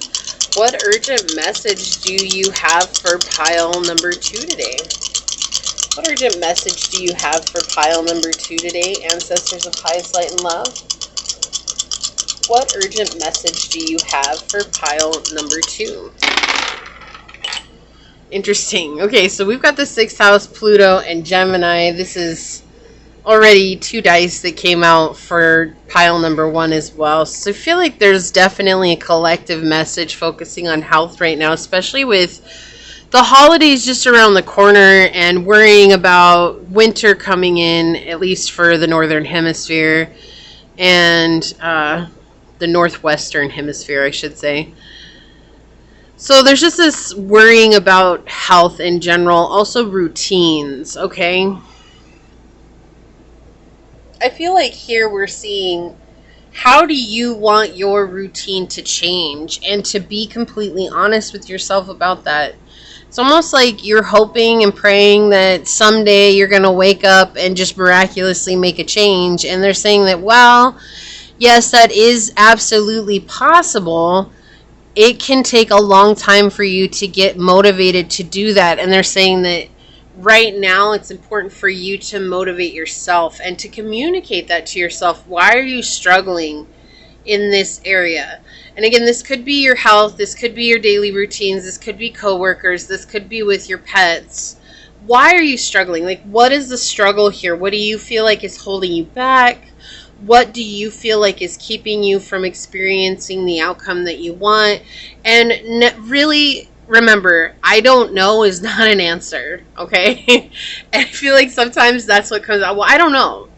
what urgent message do you have for pile number 2 today? What urgent message do you have for pile number 2 today, ancestors of highest light and love? What urgent message do you have for pile number 2? Interesting. Okay, so we've got the 6th house, Pluto, and Gemini. This is already 2 dice that came out for pile number 1 as well. So I feel like there's definitely a collective message focusing on health right now, especially with the holidays just around the corner and worrying about winter coming in, at least for the northern hemisphere and the northwestern hemisphere, I should say. So there's just this worrying about health in general, also routines, okay? I feel like here we're seeing, how do you want your routine to change, and to be completely honest with yourself about that. It's almost like you're hoping and praying that someday you're going to wake up and just miraculously make a change. And they're saying that, well, yes, that is absolutely possible. It can take a long time for you to get motivated to do that. And they're saying that right now it's important for you to motivate yourself and to communicate that to yourself. Why are you struggling in this area? And again, this could be your health, this could be your daily routines, this could be coworkers, this could be with your pets. Why are you struggling? Like, what is the struggle here? What do you feel like is holding you back? What do you feel like is keeping you from experiencing the outcome that you want? And really remember, I don't know is not an answer, okay? And I feel like sometimes that's what comes out. Well, I don't know.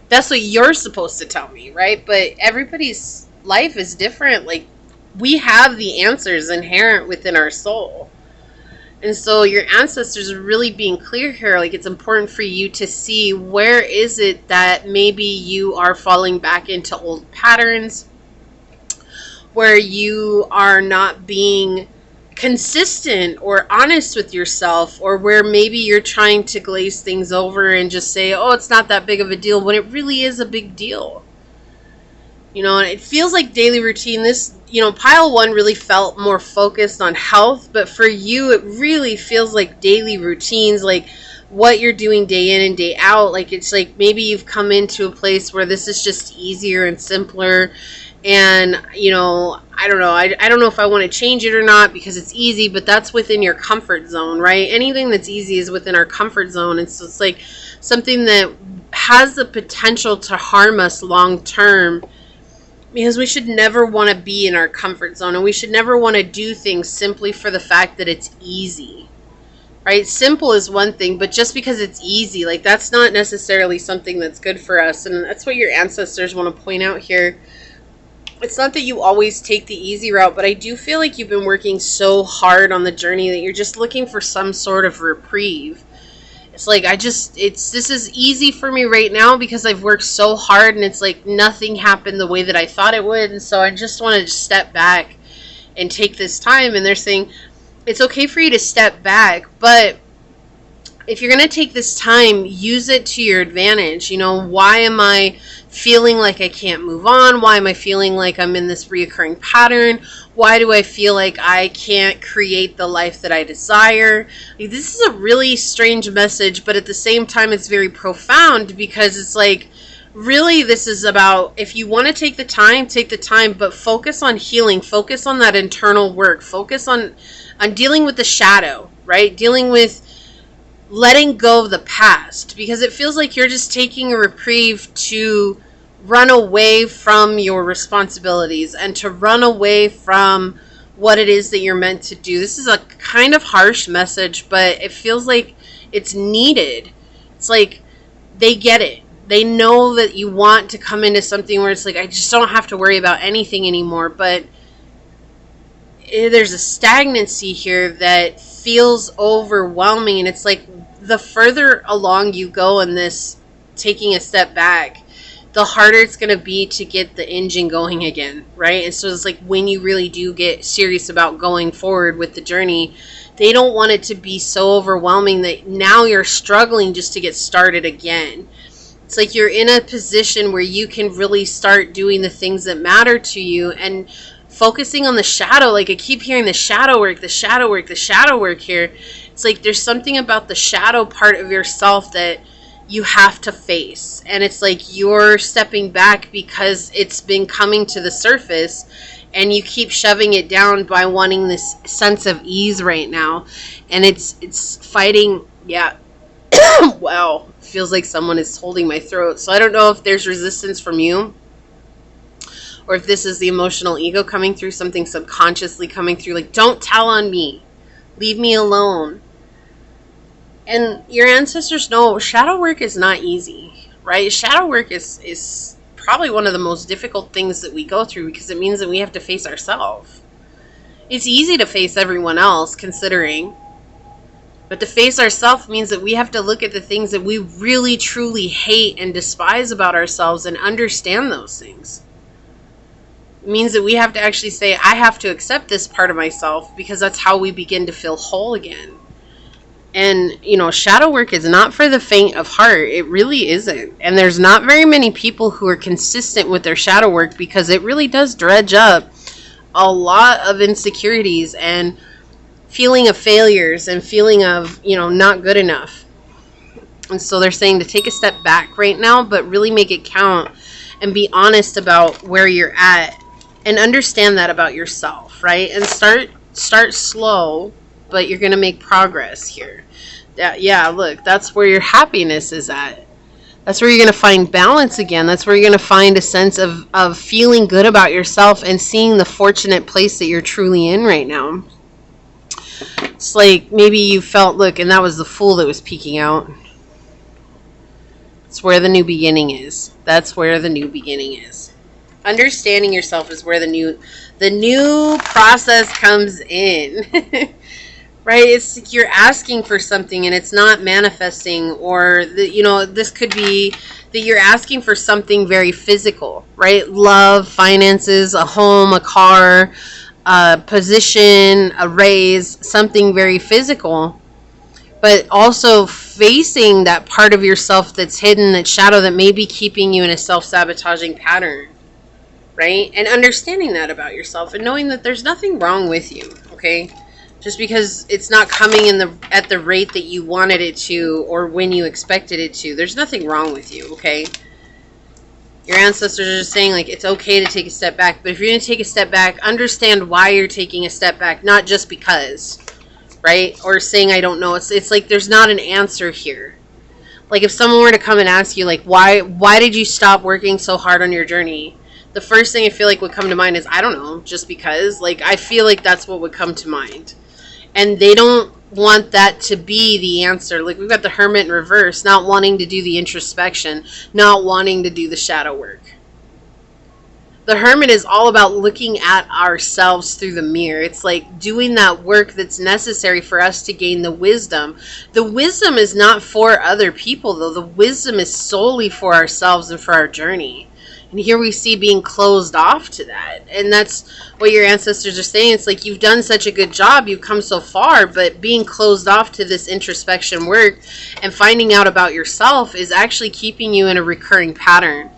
That's what you're supposed to tell me, right? But everybody's life is different. Like, we have the answers inherent within our soul. And so your ancestors are really being clear here. Like, it's important for you to see where is it that maybe you are falling back into old patterns, where you are not being consistent or honest with yourself, or where maybe you're trying to glaze things over and just say, oh, it's not that big of a deal, when it really is a big deal. You know, and it feels like daily routine. This, you know, pile 1 really felt more focused on health, but for you, it really feels like daily routines, like what you're doing day in and day out. Like, it's like maybe you've come into a place where this is just easier and simpler. And, you know, I don't know. I don't know if I want to change it or not because it's easy, but that's within your comfort zone, right? Anything that's easy is within our comfort zone. And so it's like something that has the potential to harm us long term. Because we should never want to be in our comfort zone, and we should never want to do things simply for the fact that it's easy, right? Simple is one thing, but just because it's easy, like, that's not necessarily something that's good for us. And that's what your ancestors want to point out here. It's not that you always take the easy route, but I do feel like you've been working so hard on the journey that you're just looking for some sort of reprieve. It's like, this is easy for me right now because I've worked so hard, and it's like nothing happened the way that I thought it would. And so I just want to step back and take this time. And they're saying it's okay for you to step back, but if you're going to take this time, use it to your advantage. You know, why am I feeling like I can't move on? Why am I feeling like I'm in this reoccurring pattern? Why do I feel like I can't create the life that I desire? Like, this is a really strange message, but at the same time, it's very profound, because it's like, really, this is about, if you want to take the time, but focus on healing, focus on that internal work, focus on dealing with the shadow, right? Dealing with letting go of the past, because it feels like you're just taking a reprieve to run away from your responsibilities and to run away from what it is that you're meant to do. This is a kind of harsh message, but it feels like it's needed. It's like they get it. They know that you want to come into something where it's like, I just don't have to worry about anything anymore, but there's a stagnancy here that feels overwhelming. And it's like, the further along you go in this taking a step back, the harder it's going to be to get the engine going again, right? And so it's like, when you really do get serious about going forward with the journey, they don't want it to be so overwhelming that now you're struggling just to get started again. It's like you're in a position where you can really start doing the things that matter to you and focusing on the shadow. Like, I keep hearing the shadow work, the shadow work, the shadow work here. It's like there's something about the shadow part of yourself that you have to face. And it's like you're stepping back because it's been coming to the surface, and you keep shoving it down by wanting this sense of ease right now. And it's fighting, yeah. Wow. Feels like someone is holding my throat. So I don't know if there's resistance from you, or if this is the emotional ego coming through, something subconsciously coming through, like, don't tell on me. Leave me alone. And your ancestors know shadow work is not easy, right? Shadow work is probably one of the most difficult things that we go through, because it means that we have to face ourselves. It's easy to face everyone else, considering, but to face ourselves means that we have to look at the things that we really truly hate and despise about ourselves and understand those things. It means that we have to actually say, I have to accept this part of myself, because that's how we begin to feel whole again. And, you know, shadow work is not for the faint of heart. It really isn't. And there's not very many people who are consistent with their shadow work, because it really does dredge up a lot of insecurities and feeling of failures and feeling of, you know, not good enough. And so they're saying to take a step back right now, but really make it count and be honest about where you're at and understand that about yourself, right? And start slow, but you're going to make progress here. Yeah, look, that's where your happiness is at. That's where you're going to find balance again. That's where you're going to find a sense of feeling good about yourself and seeing the fortunate place that you're truly in right now. It's like maybe you felt, look, and that was the Fool that was peeking out. It's where the new beginning is. That's where the new beginning is. Understanding yourself is where the new process comes in. Right? It's like you're asking for something and it's not manifesting, or this could be that you're asking for something very physical, right? Love, finances, a home, a car, a position, a raise, something very physical. But also facing that part of yourself that's hidden, that shadow that may be keeping you in a self-sabotaging pattern, right? And understanding that about yourself and knowing that there's nothing wrong with you, okay? Just because it's not coming at the rate that you wanted it to or when you expected it to, there's nothing wrong with you, okay? Your ancestors are just saying, like, it's okay to take a step back. But if you're going to take a step back, understand why you're taking a step back, not just because, right? Or saying, I don't know. It's like there's not an answer here. Like, if someone were to come and ask you, like, why did you stop working so hard on your journey? The first thing I feel like would come to mind is, I don't know, just because. Like, I feel like that's what would come to mind. And they don't want that to be the answer. Like, we've got the Hermit in reverse, not wanting to do the introspection, not wanting to do the shadow work. The Hermit is all about looking at ourselves through the mirror. It's like doing that work that's necessary for us to gain the wisdom. The wisdom is not for other people, though. The wisdom is solely for ourselves and for our journey. And here we see being closed off to that. And that's what your ancestors are saying. It's like, you've done such a good job. You've come so far. But being closed off to this introspection work and finding out about yourself is actually keeping you in a recurring pattern.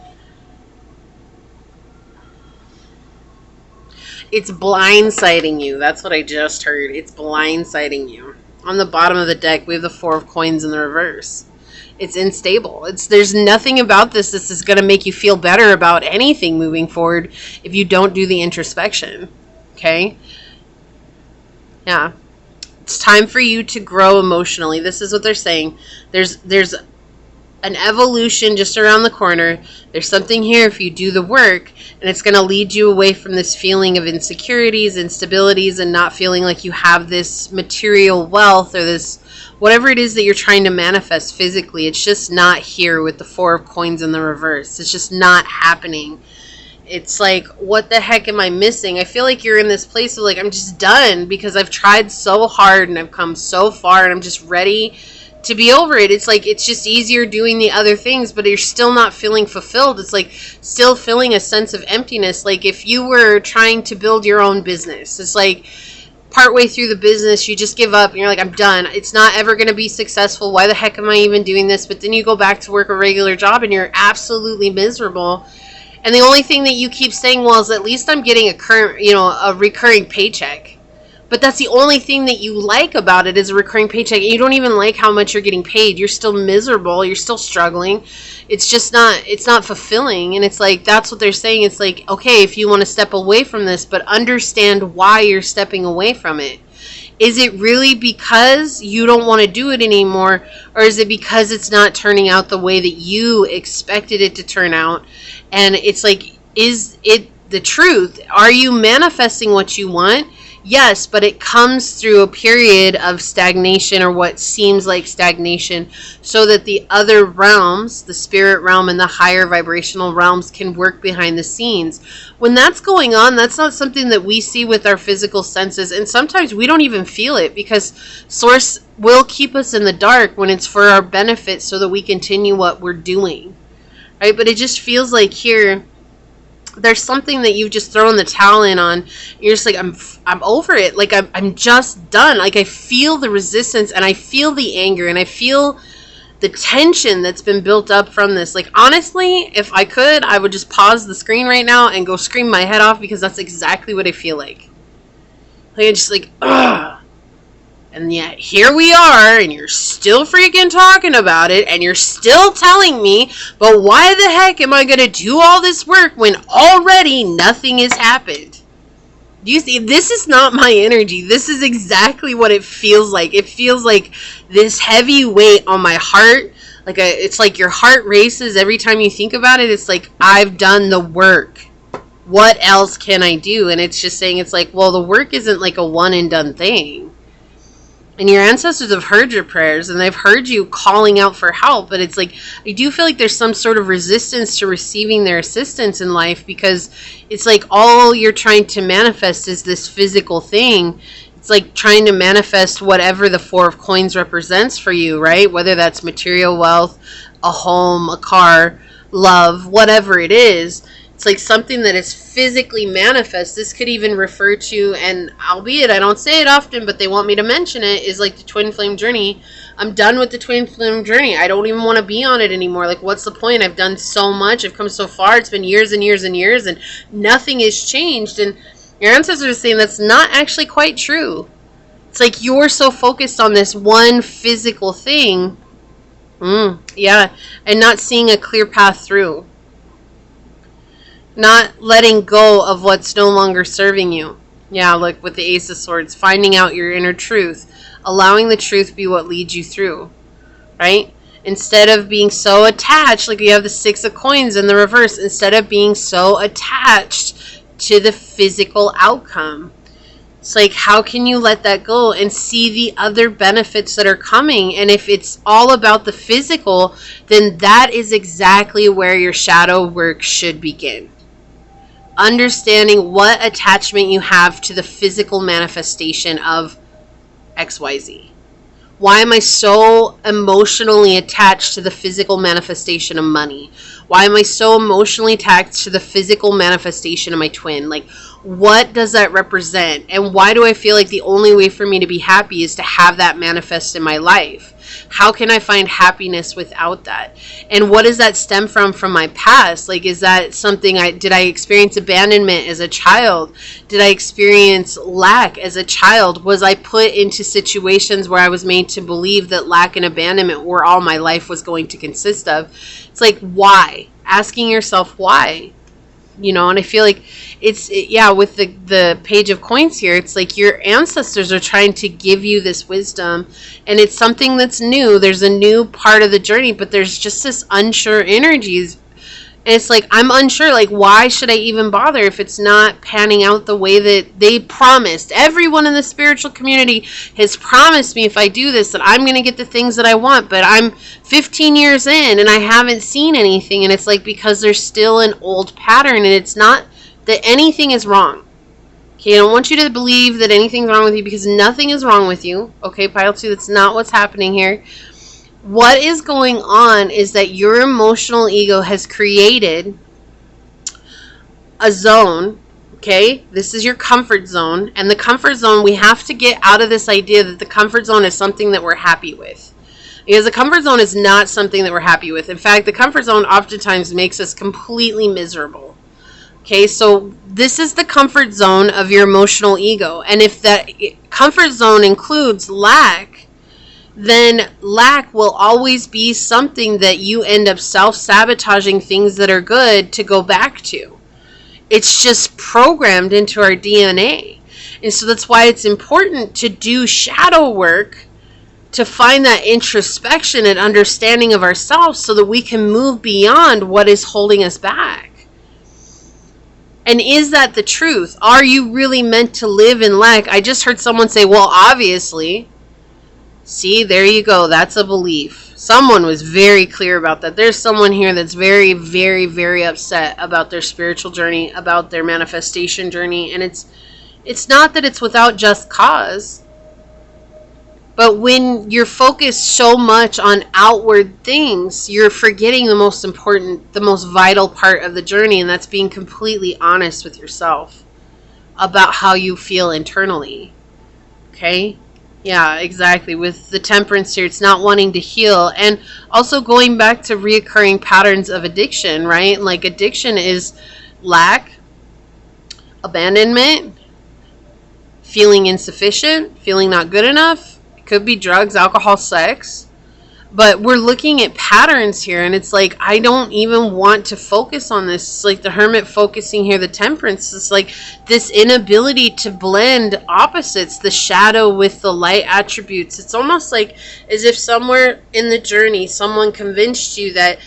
It's blindsiding you. That's what I just heard. It's blindsiding you. On the bottom of the deck, we have the Four of Coins in the reverse. It's unstable. There's nothing about this is going to make you feel better about anything moving forward if you don't do the introspection. Okay? Yeah. It's time for you to grow emotionally. This is what they're saying. There's an evolution just around the corner. There's something here if you do the work, and it's going to lead you away from this feeling of insecurities, instabilities, and not feeling like you have this material wealth or this whatever it is that you're trying to manifest physically. It's just not here with the Four of Coins in the reverse. It's just not happening. It's like, what the heck am I missing? I feel like you're in this place of like, I'm just done because I've tried so hard and I've come so far and I'm just ready to be over it. It's like, it's just easier doing the other things, but you're still not feeling fulfilled. It's like still feeling a sense of emptiness. Like if you were trying to build your own business, it's like partway through the business, you just give up and you're like, I'm done. It's not ever going to be successful. Why the heck am I even doing this? But then you go back to work a regular job and you're absolutely miserable. And the only thing that you keep saying, well, is at least I'm getting a recurring paycheck. But that's the only thing that you like about it is a recurring paycheck. You don't even like how much you're getting paid. You're still miserable. You're still struggling. It's not fulfilling. And it's like, that's what they're saying. It's like, okay, if you want to step away from this, but understand why you're stepping away from it. Is it really because you don't want to do it anymore? Or is it because it's not turning out the way that you expected it to turn out? And it's like, is it the truth? Are you manifesting what you want? Yes, but it comes through a period of stagnation or what seems like stagnation so that the other realms, the spirit realm and the higher vibrational realms, can work behind the scenes. When that's going on, that's not something that we see with our physical senses. And sometimes we don't even feel it because Source will keep us in the dark when it's for our benefit so that we continue what we're doing. Right? But it just feels like here, there's something that you've just thrown the towel in on. You're just like, I'm over it. Like, I'm just done. Like, I feel the resistance and I feel the anger and I feel the tension that's been built up from this. Like, honestly, if I could, I would just pause the screen right now and go scream my head off because that's exactly what I feel like. Like, I'm just like, ugh. And yet, here we are, and you're still freaking talking about it, and you're still telling me, but why the heck am I going to do all this work when already nothing has happened? Do you see? This is not my energy. This is exactly what it feels like. It feels like this heavy weight on my heart. It's like your heart races every time you think about it. It's like, I've done the work. What else can I do? And it's just saying, it's like, well, the work isn't like a one and done thing. And your ancestors have heard your prayers and they've heard you calling out for help. But it's like, I do feel like there's some sort of resistance to receiving their assistance in life, because it's like all you're trying to manifest is this physical thing. It's like trying to manifest whatever the Four of Coins represents for you, right? Whether that's material wealth, a home, a car, love, whatever it is. It's like something that is physically manifest. This could even refer to, and albeit I don't say it often, but they want me to mention it, is like the twin flame journey. I'm done with the twin flame journey. I don't even want to be on it anymore. Like, what's the point? I've done so much. I've come so far. It's been years and years and years, and nothing has changed. And your ancestors are saying that's not actually quite true. It's like you're so focused on this one physical thing. Yeah. And not seeing a clear path through. Not letting go of what's no longer serving you. Yeah, like with the Ace of Swords, finding out your inner truth, allowing the truth be what leads you through, right? Instead of being so attached, like you have the Six of Coins in the reverse, instead of being so attached to the physical outcome. It's like, how can you let that go and see the other benefits that are coming? And if it's all about the physical, then that is exactly where your shadow work should begin. Understanding what attachment you have to the physical manifestation of XYZ. Why am I so emotionally attached to the physical manifestation of money? Why am I so emotionally attached to the physical manifestation of my twin? Like, what does that represent? And why do I feel like the only way for me to be happy is to have that manifest in my life? How can I find happiness without that? And what does that stem from my past? Like, is that something did I experience abandonment as a child? Did I experience lack as a child? Was I put into situations where I was made to believe that lack and abandonment were all my life was going to consist of? It's like, why? Asking yourself why. You know, and I feel like with the Page of Coins here, it's like your ancestors are trying to give you this wisdom, and it's something that's new. There's a new part of the journey, but there's just this unsure energies. And it's like, I'm unsure, like, why should I even bother if it's not panning out the way that they promised? Everyone in the spiritual community has promised me if I do this that I'm going to get the things that I want, but I'm 15 years in and I haven't seen anything. And it's like, because there's still an old pattern, and it's not that anything is wrong. Okay, I don't want you to believe that anything's wrong with you, because nothing is wrong with you. Okay, pile 2, that's not what's happening here. What is going on is that your emotional ego has created a zone, okay? This is your comfort zone. And the comfort zone, we have to get out of this idea that the comfort zone is something that we're happy with. Because the comfort zone is not something that we're happy with. In fact, the comfort zone oftentimes makes us completely miserable. Okay, so this is the comfort zone of your emotional ego. And if that comfort zone includes lack, then lack will always be something that you end up self-sabotaging things that are good to go back to. It's just programmed into our DNA. And so that's why it's important to do shadow work, to find that introspection and understanding of ourselves so that we can move beyond what is holding us back. And is that the truth? Are you really meant to live in lack? I just heard someone say, well, obviously. See, there you go. That's a belief. Someone was very clear about that. There's someone here that's very, very, very upset about their spiritual journey, about their manifestation journey. And it's not that it's without just cause. But when you're focused so much on outward things, you're forgetting the most important, the most vital part of the journey. And that's being completely honest with yourself about how you feel internally. Okay? Yeah, exactly. With the Temperance here, it's not wanting to heal. And also going back to reoccurring patterns of addiction, right? Like addiction is lack, abandonment, feeling insufficient, feeling not good enough. It could be drugs, alcohol, sex. But we're looking at patterns here, and it's like, I don't even want to focus on this. It's like the Hermit focusing here, the Temperance. It's like this inability to blend opposites, the shadow with the light attributes. It's almost like as if somewhere in the journey, someone convinced you that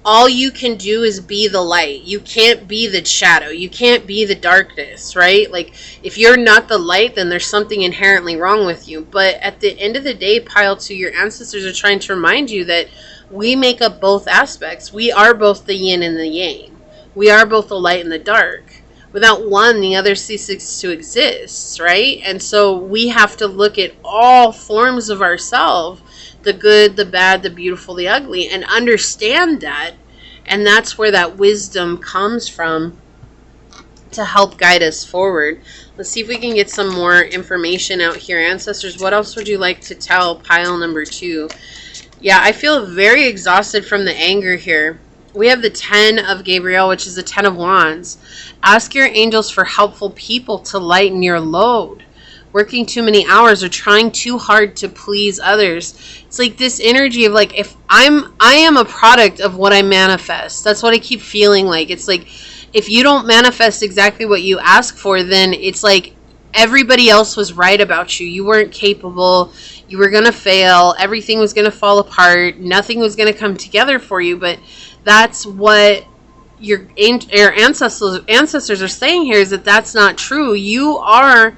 all you can do is be the light. You can't be the shadow. You can't be the darkness, right? Like, if you're not the light, then there's something inherently wrong with you. But at the end of the day, Pile 2, your ancestors are trying to remind you that we make up both aspects. We are both the yin and the yang. We are both the light and the dark. Without one, the other ceases to exist, right? And so we have to look at all forms of ourselves, the good, the bad, the beautiful, the ugly, and understand that. And that's where that wisdom comes from to help guide us forward. Let's see if we can get some more information out here. Ancestors, what else would you like to tell Pile number 2? Yeah, I feel very exhausted from the anger here. We have the 10 of Gabriel, which is the 10 of Wands. Ask your angels for helpful people to lighten your load. Working too many hours or trying too hard to please others. It's like this energy of like, if I am a product of what I manifest. That's what I keep feeling like. It's like, if you don't manifest exactly what you ask for, then it's like everybody else was right about you. You weren't capable. You were going to fail. Everything was going to fall apart. Nothing was going to come together for you. But that's what your ancestors are saying here, is that that's not true. You are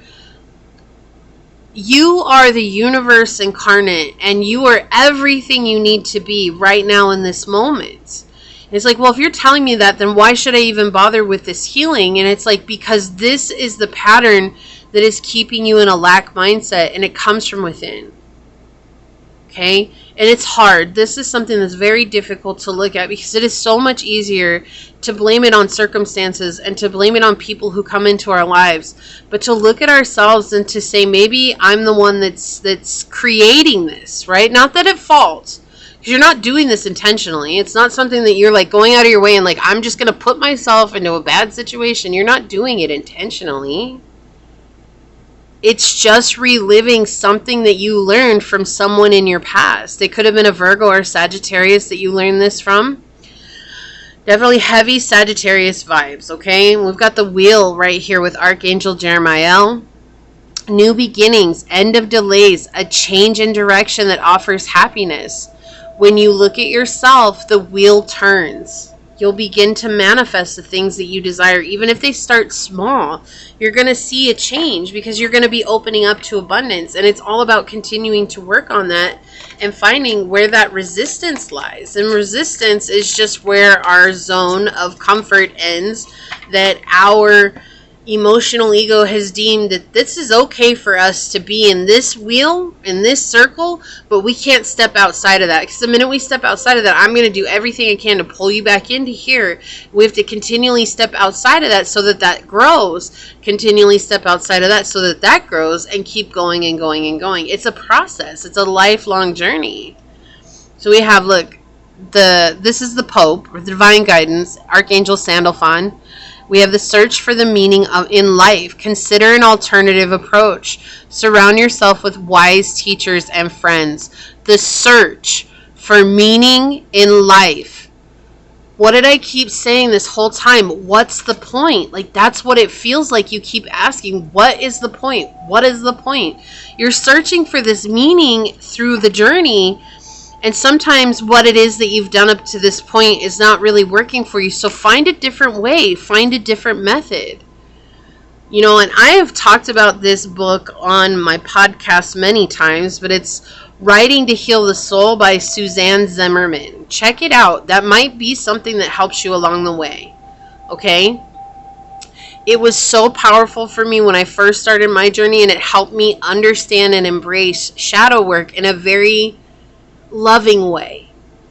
the universe incarnate, and you are everything you need to be right now in this moment. And it's like, well, if you're telling me that, then why should I even bother with this healing? And it's like, because this is the pattern that is keeping you in a lack mindset, and it comes from within. Okay? And it's hard. This is something that's very difficult to look at, because it is so much easier to blame it on circumstances and to blame it on people who come into our lives. But to look at ourselves and to say, maybe I'm the one that's creating this, right? Not that at fault, because you're not doing this intentionally. It's not something that you're like going out of your way and like, I'm just going to put myself into a bad situation. You're not doing it intentionally. It's just reliving something that you learned from someone in your past. It could have been a Virgo or Sagittarius that you learned this from. Definitely heavy Sagittarius vibes, okay? We've got the wheel right here with Archangel Jeremiel. New beginnings, end of delays, a change in direction that offers happiness. When you look at yourself, the wheel turns. You'll begin to manifest the things that you desire. Even if they start small, you're going to see a change, because you're going to be opening up to abundance. And it's all about continuing to work on that and finding where that resistance lies. And resistance is just where our zone of comfort ends, that our emotional ego has deemed that this is okay for us to be in this wheel, in this circle, but we can't step outside of that. Because the minute we step outside of that, I'm going to do everything I can to pull you back into here. We have to continually step outside of that so that that grows, continually step outside of that so that that grows, and keep going and going and going. It's a process. It's a lifelong journey. So we have, look, this is the Pope, or the Divine Guidance, Archangel Sandalphon. We have the search for the meaning in life. Consider an alternative approach. Surround yourself with wise teachers and friends. The search for meaning in life. What did I keep saying this whole time? What's the point? Like, that's what it feels like you keep asking. What is the point? What is the point? You're searching for this meaning through the journey. And sometimes what it is that you've done up to this point is not really working for you. So find a different way. Find a different method. You know, and I have talked about this book on my podcast many times, but it's Writing to Heal the Soul by Suzanne Zimmerman. Check it out. That might be something that helps you along the way. Okay? It was so powerful for me when I first started my journey, and it helped me understand and embrace shadow work in a very loving way,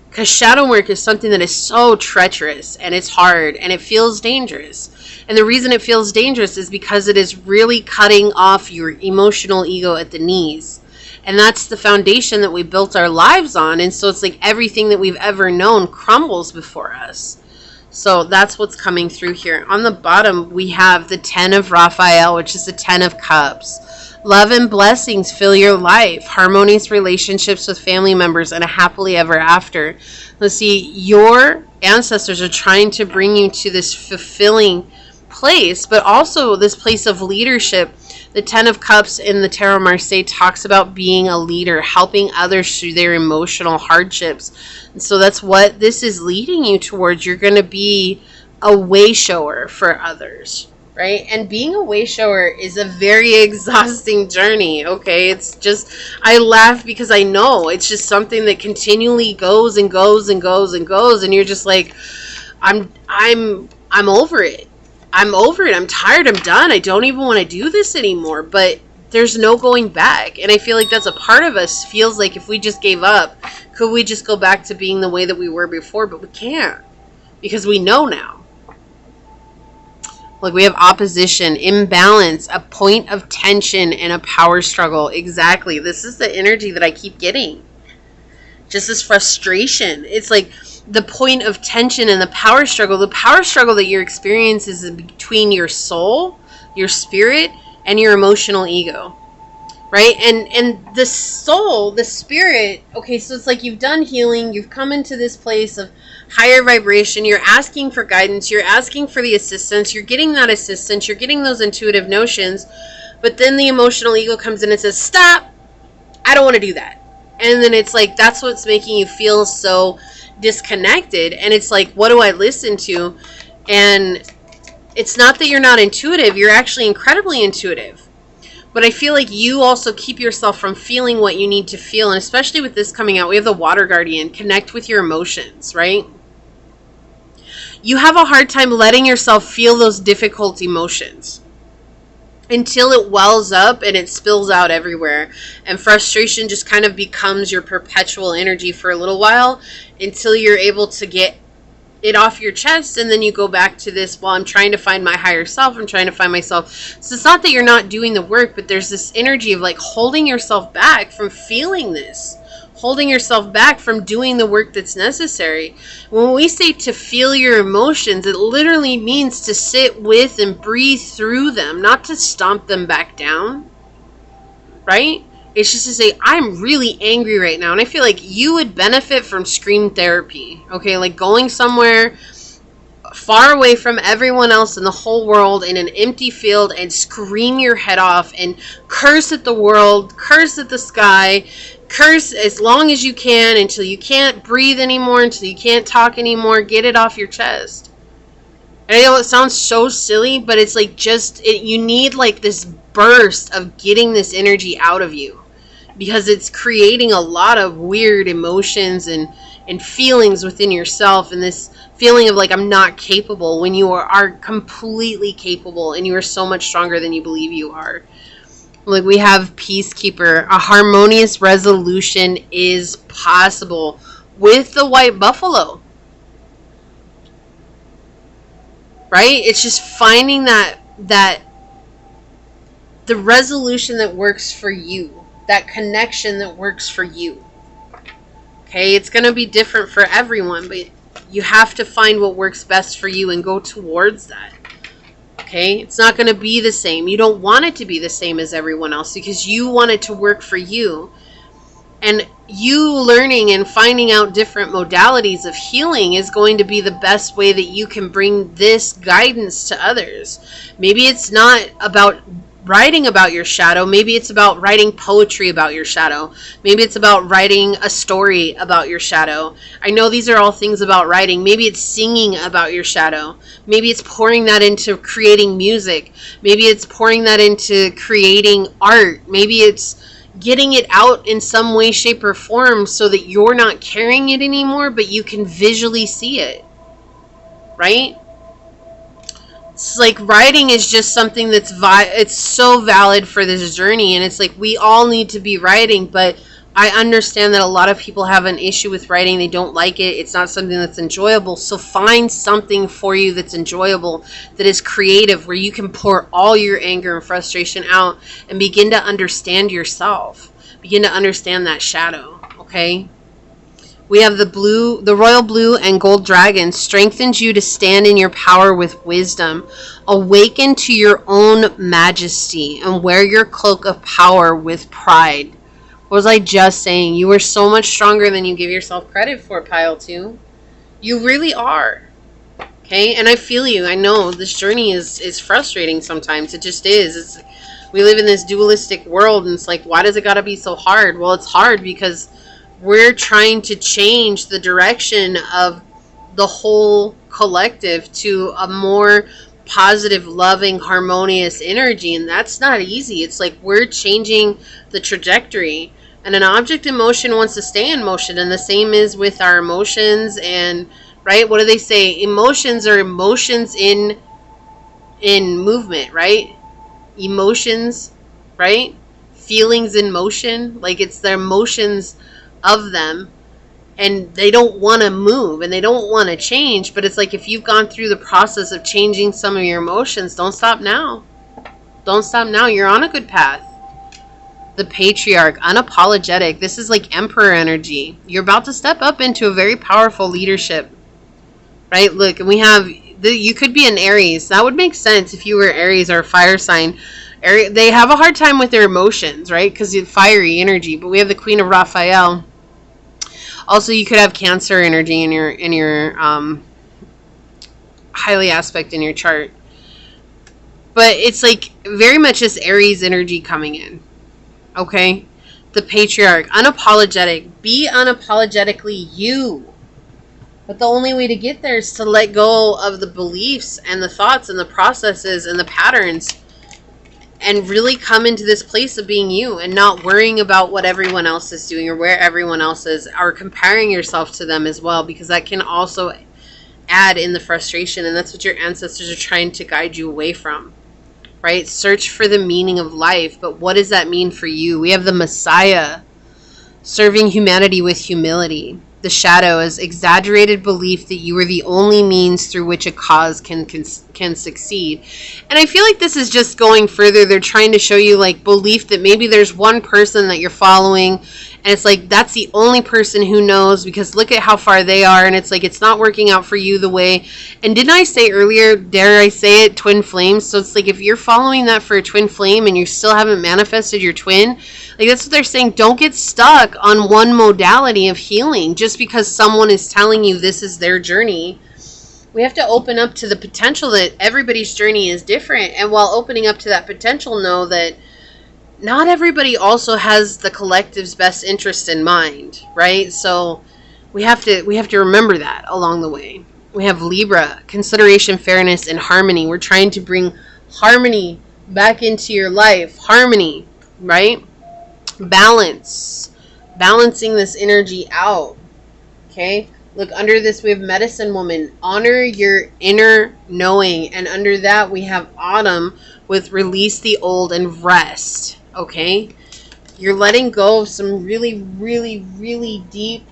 because shadow work is something that is so treacherous, and it's hard, and it feels dangerous. And the reason it feels dangerous is because it is really cutting off your emotional ego at the knees, and that's the foundation that we built our lives on. And so it's like everything that we've ever known crumbles before us. So that's what's coming through here. On the bottom, we have the 10 of Raphael, which is the 10 of Cups. Love and blessings fill your life. Harmonious relationships with family members and a happily ever after. Let's see, your ancestors are trying to bring you to this fulfilling place, but also this place of leadership. The Ten of Cups in the Tarot Marseille talks about being a leader, helping others through their emotional hardships. And so that's what this is leading you towards. You're going to be a way shower for others, right? And being a way shower is a very exhausting journey, okay? It's just, I laugh because I know it's just something that continually goes and goes and goes and goes, and you're just like, I'm over it. I'm over it. I'm tired. I'm done. I don't even want to do this anymore. But there's no going back. And I feel like that's a part of us feels like if we just gave up, could we just go back to being the way that we were before? But we can't, because we know now. Like, we have opposition, imbalance, a point of tension, and a power struggle. Exactly. This is the energy that I keep getting. Just this frustration. It's like the point of tension and the power struggle. The power struggle that you're experiencing is between your soul, your spirit, and your emotional ego. Right? And the soul, the spirit, okay, so it's like you've done healing, you've come into this place of higher vibration, you're asking for guidance, you're asking for the assistance, you're getting that assistance, you're getting those intuitive notions, but then the emotional ego comes in and says, stop, I don't want to do that. And then it's like, that's what's making you feel so disconnected. And it's like, what do I listen to? And it's not that you're not intuitive, you're actually incredibly intuitive. But I feel like you also keep yourself from feeling what you need to feel. And especially with this coming out, we have the Water Guardian. Connect with your emotions, right? You have a hard time letting yourself feel those difficult emotions until it wells up and it spills out everywhere. And frustration just kind of becomes your perpetual energy for a little while until you're able to get it off your chest, and then you go back to this, well, I'm trying to find my higher self, I'm trying to find myself. So it's not that you're not doing the work, but there's this energy of like holding yourself back from feeling this, holding yourself back from doing the work that's necessary. When we say to feel your emotions, it literally means to sit with and breathe through them, not to stomp them back down, right? It's just to say, I'm really angry right now. And I feel like you would benefit from scream therapy. Okay, like going somewhere far away from everyone else in the whole world in an empty field and scream your head off and curse at the world, curse at the sky, curse as long as you can until you can't breathe anymore, until you can't talk anymore. Get it off your chest. And I know it sounds so silly, but it's like you need like this burst of getting this energy out of you, because it's creating a lot of weird emotions and feelings within yourself, and this feeling of like, I'm not capable, when you are completely capable and you are so much stronger than you believe you are. Like, we have Peacekeeper. A harmonious resolution is possible with the white buffalo. Right? It's just finding that the resolution that works for you, that connection that works for you. Okay, it's going to be different for everyone, but you have to find what works best for you and go towards that. Okay, it's not going to be the same. You don't want it to be the same as everyone else because you want it to work for you. And you learning and finding out different modalities of healing is going to be the best way that you can bring this guidance to others. Maybe it's not about writing about your shadow. Maybe it's about writing poetry about your shadow. Maybe it's about writing a story about your shadow. I know these are all things about writing. Maybe it's singing about your shadow. Maybe it's pouring that into creating music. Maybe it's pouring that into creating art. Maybe it's getting it out in some way, shape, or form so that you're not carrying it anymore, but you can visually see it. Right? It's like writing is just something that's it's so valid for this journey, and it's like we all need to be writing, but I understand that a lot of people have an issue with writing. They don't like it. It's not something that's enjoyable. So find something for you that's enjoyable, that is creative, where you can pour all your anger and frustration out and begin to understand yourself. Begin to understand that shadow, okay? We have the royal blue and gold dragon strengthens you to stand in your power with wisdom. Awaken to your own majesty and wear your cloak of power with pride. What was I just saying? You are so much stronger than you give yourself credit for, pile 2. You really are. Okay? And I feel you. I know this journey is frustrating sometimes. It just is. We live in this dualistic world, and it's like, why does it gotta be so hard? Well, it's hard because we're trying to change the direction of the whole collective to a more positive, loving, harmonious energy, and that's not easy. It's like we're changing the trajectory, and an object in motion wants to stay in motion, and the same is with our emotions. And right, what do they say? Emotions are emotions in movement, right? Emotions, right? Feelings in motion, like it's their emotions of them, and they don't want to move and they don't want to change. But it's like, if you've gone through the process of changing some of your emotions, don't stop now. Don't stop now. You're on a good path. The patriarch, unapologetic. This is like emperor energy. You're about to step up into a very powerful leadership, right? Look, and we have you could be an Aries. That would make sense if you were Aries or a fire sign. They have a hard time with their emotions, right? Because it's fiery energy. But we have the Queen of Raphael. Also, you could have Cancer energy in your highly aspect in your chart. But it's like very much this Aries energy coming in. Okay? The patriarch, unapologetic. Be unapologetically you. But the only way to get there is to let go of the beliefs and the thoughts and the processes and the patterns, and really come into this place of being you and not worrying about what everyone else is doing or where everyone else is, or comparing yourself to them as well, because that can also add in the frustration, and that's what your ancestors are trying to guide you away from, right? Search for the meaning of life, but what does that mean for you? We have the Messiah, serving humanity with humility. The shadow is exaggerated belief that you are the only means through which a cause can succeed. And I feel like this is just going further. They're trying to show you like belief that maybe there's one person that you're following, and it's like that's the only person who knows, because look at how far they are, and it's like it's not working out for you the way. And didn't I say earlier, dare I say it, twin flames? So it's like if you're following that for a twin flame and you still haven't manifested your twin, like that's what they're saying. Don't get stuck on one modality of healing just because someone is telling you this is their journey. We have to open up to the potential that everybody's journey is different. And while opening up to that potential, know that not everybody also has the collective's best interest in mind, right? So we have to remember that along the way. We have Libra, consideration, fairness, and harmony. We're trying to bring harmony back into your life. Harmony, right? Balance. Balancing this energy out. Okay? Look, under this we have medicine woman. Honor your inner knowing. And under that we have autumn with release the old and rest. Okay? You're letting go of some really, really, really deep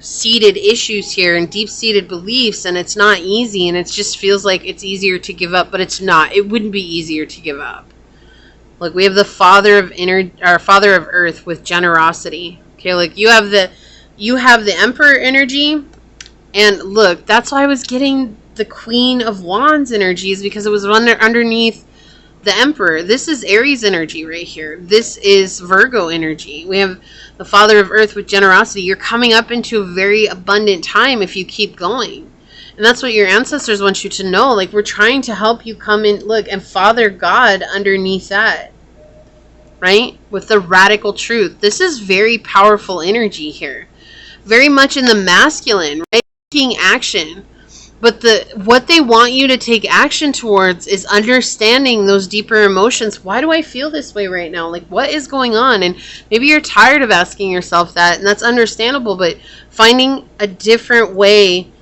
seated issues here and deep-seated beliefs, and it's not easy, and it just feels like it's easier to give up, but it's not. It wouldn't be easier to give up. Look, we have the Father of Earth with generosity. Okay, like you have the Emperor energy, and look, that's why I was getting the Queen of Wands energies, because it was underneath the Emperor. This is Aries energy right here. This is Virgo energy. We have the Father of Earth with generosity. You're coming up into a very abundant time if you keep going. And that's what your ancestors want you to know. Like, we're trying to help you come in. Look, and Father God underneath that. Right? With the radical truth. This is very powerful energy here. Very much in the masculine, right? Taking action. But what they want you to take action towards is understanding those deeper emotions. Why do I feel this way right now? Like, what is going on? And maybe you're tired of asking yourself that, and that's understandable, but finding a different way,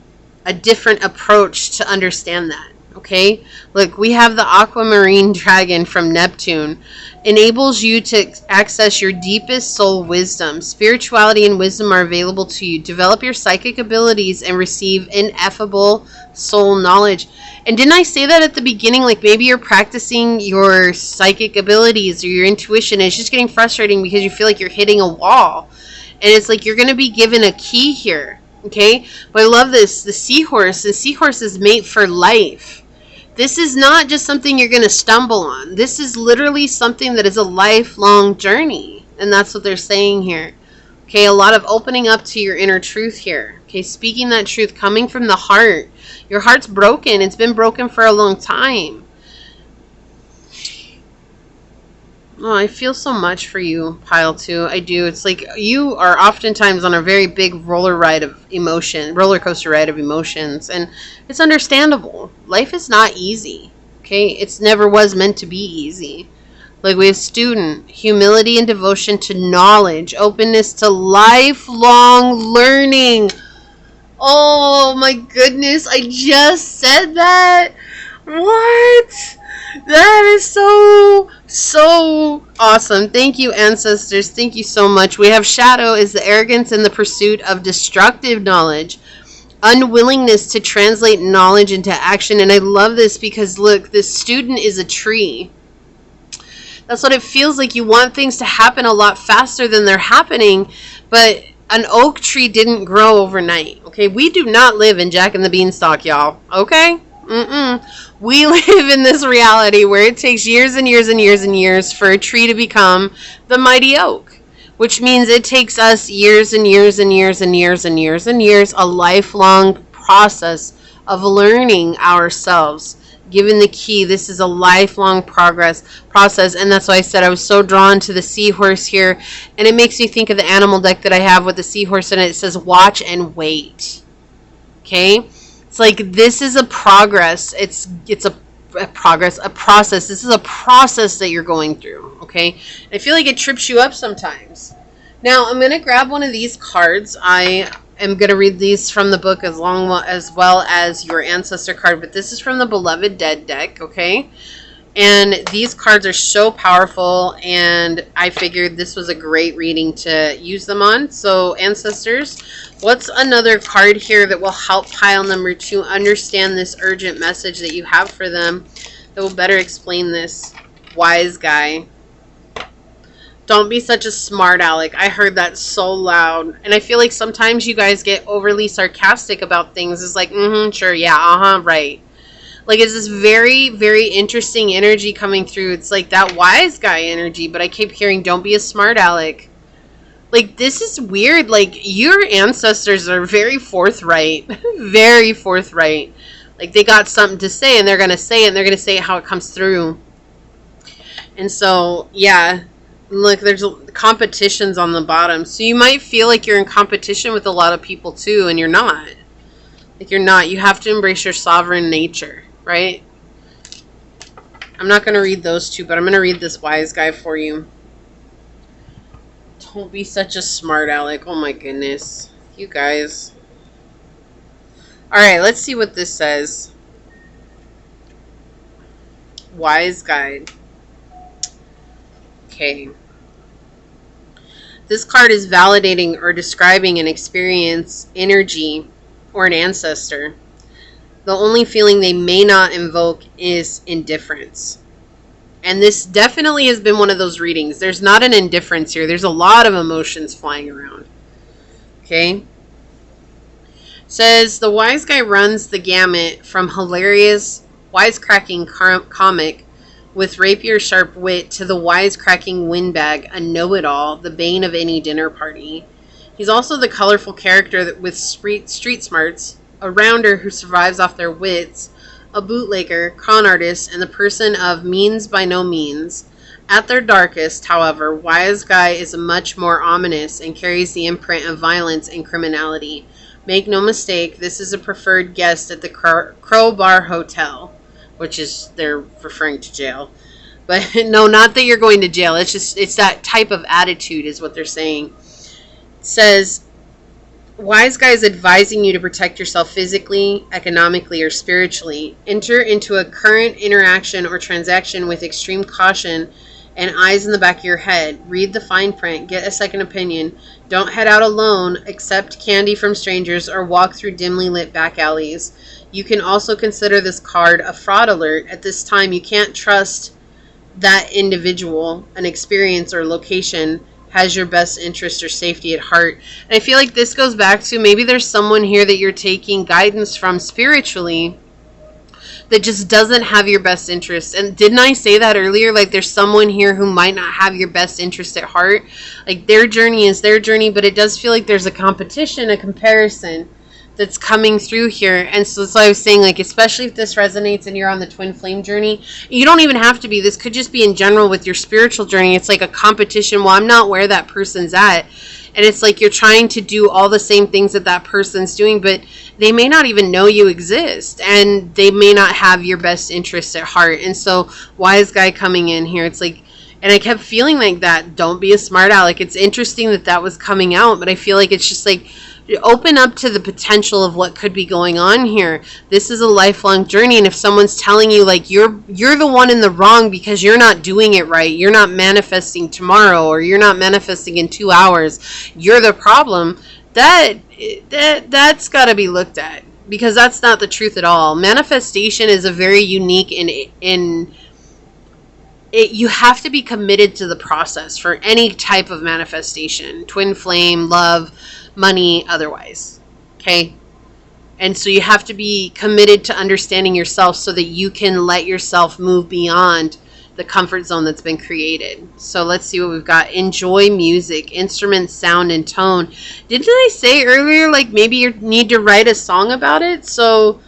a different approach to understand that. Okay? Look, we have the aquamarine dragon from Neptune. Enables you to access your deepest soul wisdom. Spirituality and wisdom are available to you. Develop your psychic abilities and receive ineffable soul knowledge. And didn't I say that at the beginning? Like, maybe you're practicing your psychic abilities or your intuition, and it's just getting frustrating because you feel like you're hitting a wall. And it's like you're going to be given a key here. Okay? But I love this. The seahorse. The seahorse is made for life. This is not just something you're going to stumble on. This is literally something that is a lifelong journey. And that's what they're saying here. Okay, a lot of opening up to your inner truth here. Okay, speaking that truth, coming from the heart. Your heart's broken. It's been broken for a long time. Oh, I feel so much for you, Pile 2. I do. It's like you are oftentimes on a very big roller coaster ride of emotions. And it's understandable. Life is not easy. Okay, it's never was meant to be easy. Like we have student, humility and devotion to knowledge, openness to lifelong learning. Oh my goodness, I just said that. What? That is so awesome. Thank you, ancestors. Thank you so much. We have shadow is the arrogance and the pursuit of destructive knowledge. Unwillingness to translate knowledge into action. And I love this because look, this student is a tree. That's what it feels like. You want things to happen a lot faster than they're happening. But an oak tree didn't grow overnight. Okay, we do not live in Jack and the Beanstalk, y'all. Okay? We live in this reality where it takes years and years and years and years for a tree to become the mighty oak. Which means it takes us years and years and years and years and years and years, a lifelong process of learning ourselves. Given the key, this is a lifelong process, and that's why I said I was so drawn to the seahorse here, and it makes me think of the animal deck that I have with the seahorse in it. It says watch and wait. Okay, it's like this is a progress. It's a process. This is a process that you're going through. Okay, I feel like it trips you up sometimes. Now I'm gonna grab one of these cards. I am going to read these from the book as well as your ancestor card, but this is from the Beloved Dead deck, okay? And these cards are so powerful, and I figured this was a great reading to use them on. So, ancestors, what's another card here that will help pile number 2 understand this urgent message that you have for them that will better explain this? Wise guy. Don't be such a smart aleck. I heard that so loud. And I feel like sometimes you guys get overly sarcastic about things. It's like, sure, yeah, right. Like, it's this very, very interesting energy coming through. It's like that wise guy energy. But I keep hearing, don't be a smart aleck. Like, this is weird. Like, your ancestors are very forthright. Very forthright. Like, they got something to say, and they're going to say it, and they're going to say it how it comes through. And so, yeah. Look, there's competitions on the bottom. So you might feel like you're in competition with a lot of people too, and you're not. Like, you're not. You have to embrace your sovereign nature, right? I'm not going to read those two, but I'm going to read this wise guy for you. Don't be such a smart aleck. Oh my goodness. You guys. Alright, let's see what this says. Wise guide. Okay. This card is validating or describing an experience, energy, or an ancestor. The only feeling they may not invoke is indifference. And this definitely has been one of those readings. There's not an indifference here. There's a lot of emotions flying around. Okay? Says, the wise guy runs the gamut from hilarious, wisecracking comic with rapier-sharp wit to the wisecracking windbag, a know-it-all, the bane of any dinner party. He's also the colorful character with street smarts, a rounder who survives off their wits, a bootlegger, con artist, and the person of means by no means. At their darkest, however, Wise Guy is much more ominous and carries the imprint of violence and criminality. Make no mistake, this is a preferred guest at the Crowbar Hotel. Which is, they're referring to jail. But no, not that you're going to jail. It's that type of attitude is what they're saying. It says, wise guy is advising you to protect yourself physically, economically, or spiritually. Enter into a current interaction or transaction with extreme caution and eyes in the back of your head. Read the fine print. Get a second opinion. Don't head out alone. Accept candy from strangers or walk through dimly lit back alleys. You can also consider this card a fraud alert. At this time, you can't trust that individual, an experience, or location has your best interest or safety at heart. And I feel like this goes back to maybe there's someone here that you're taking guidance from spiritually that just doesn't have your best interest. And didn't I say that earlier? Like, there's someone here who might not have your best interest at heart. Like, their journey is their journey, but it does feel like there's a competition, a comparison that's coming through here. And so that's why I was saying, like, especially if this resonates and you're on the twin flame journey, you don't even have to be. This could just be in general with your spiritual journey. It's like a competition. Well, I'm not where that person's at. And it's like you're trying to do all the same things that that person's doing, but they may not even know you exist, and they may not have your best interest at heart. And so wise guy coming in here, it's like, and I kept feeling like that. Don't be a smart aleck. It's interesting that that was coming out, but I feel like it's just like, open up to the potential of what could be going on here. This is a lifelong journey, and if someone's telling you like you're the one in the wrong because you're not doing it right, you're not manifesting tomorrow, or you're not manifesting in 2 hours, you're the problem, that's got to be looked at, because that's not the truth at all. Manifestation is a very unique you have to be committed to the process for any type of manifestation, twin flame, love, money, otherwise. Okay? And so you have to be committed to understanding yourself so that you can let yourself move beyond the comfort zone that's been created. So let's see what we've got. Enjoy music, instrument, sound, and tone. Didn't I say earlier, like, maybe you need to write a song about it? So,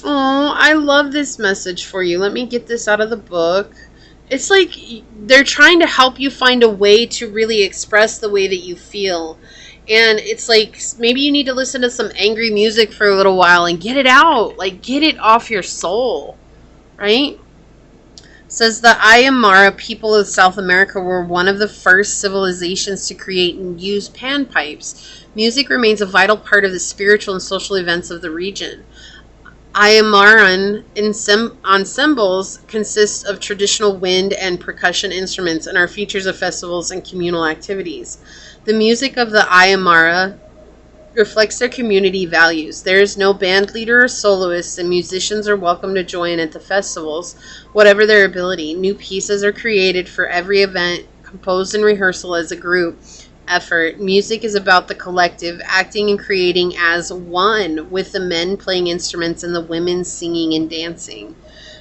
oh, I love this message for you. Let me get this out of the book. It's like they're trying to help you find a way to really express the way that you feel. And it's like maybe you need to listen to some angry music for a little while and get it out. Like, get it off your soul, right? It says the Aymara people of South America were one of the first civilizations to create and use panpipes. Music remains a vital part of the spiritual and social events of the region. Ayamaran ensembles consist of traditional wind and percussion instruments and are features of festivals and communal activities. The music of the Aymara reflects their community values. There is no band leader or soloist, and musicians are welcome to join at the festivals, whatever their ability. New pieces are created for every event, composed and rehearsal as a group effort. Music is about the collective, acting and creating as one, with the men playing instruments and the women singing and dancing.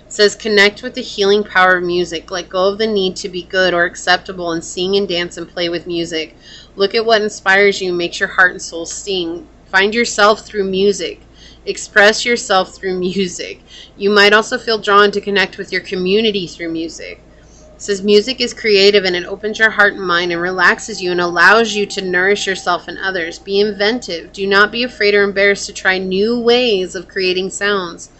It says, connect with the healing power of music. Let go of the need to be good or acceptable, and sing and dance and play with music. Look at what inspires you, makes your heart and soul sing. Find yourself through music. Express yourself through music. You might also feel drawn to connect with your community through music. It says music is creative, and it opens your heart and mind and relaxes you and allows you to nourish yourself and others. Be inventive. Do not be afraid or embarrassed to try new ways of creating sounds.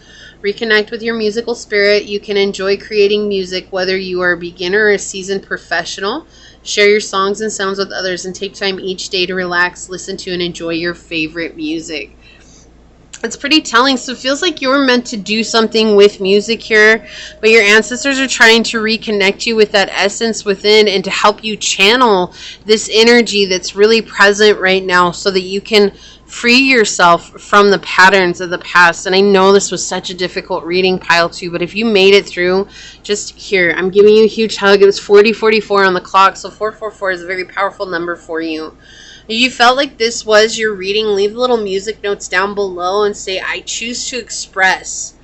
Reconnect with your musical spirit. You can enjoy creating music whether you are a beginner or a seasoned professional. Share your songs and sounds with others and take time each day to relax, listen to, and enjoy your favorite music. It's pretty telling. So it feels like you're meant to do something with music here, but your ancestors are trying to reconnect you with that essence within and to help you channel this energy that's really present right now so that you can free yourself from the patterns of the past. And I know this was such a difficult reading, pile 2, but if you made it through, just here, I'm giving you a huge hug. It was 40:44 on the clock, so 444 is a very powerful number for you. If you felt like this was your reading, leave little music notes down below and say, I choose to express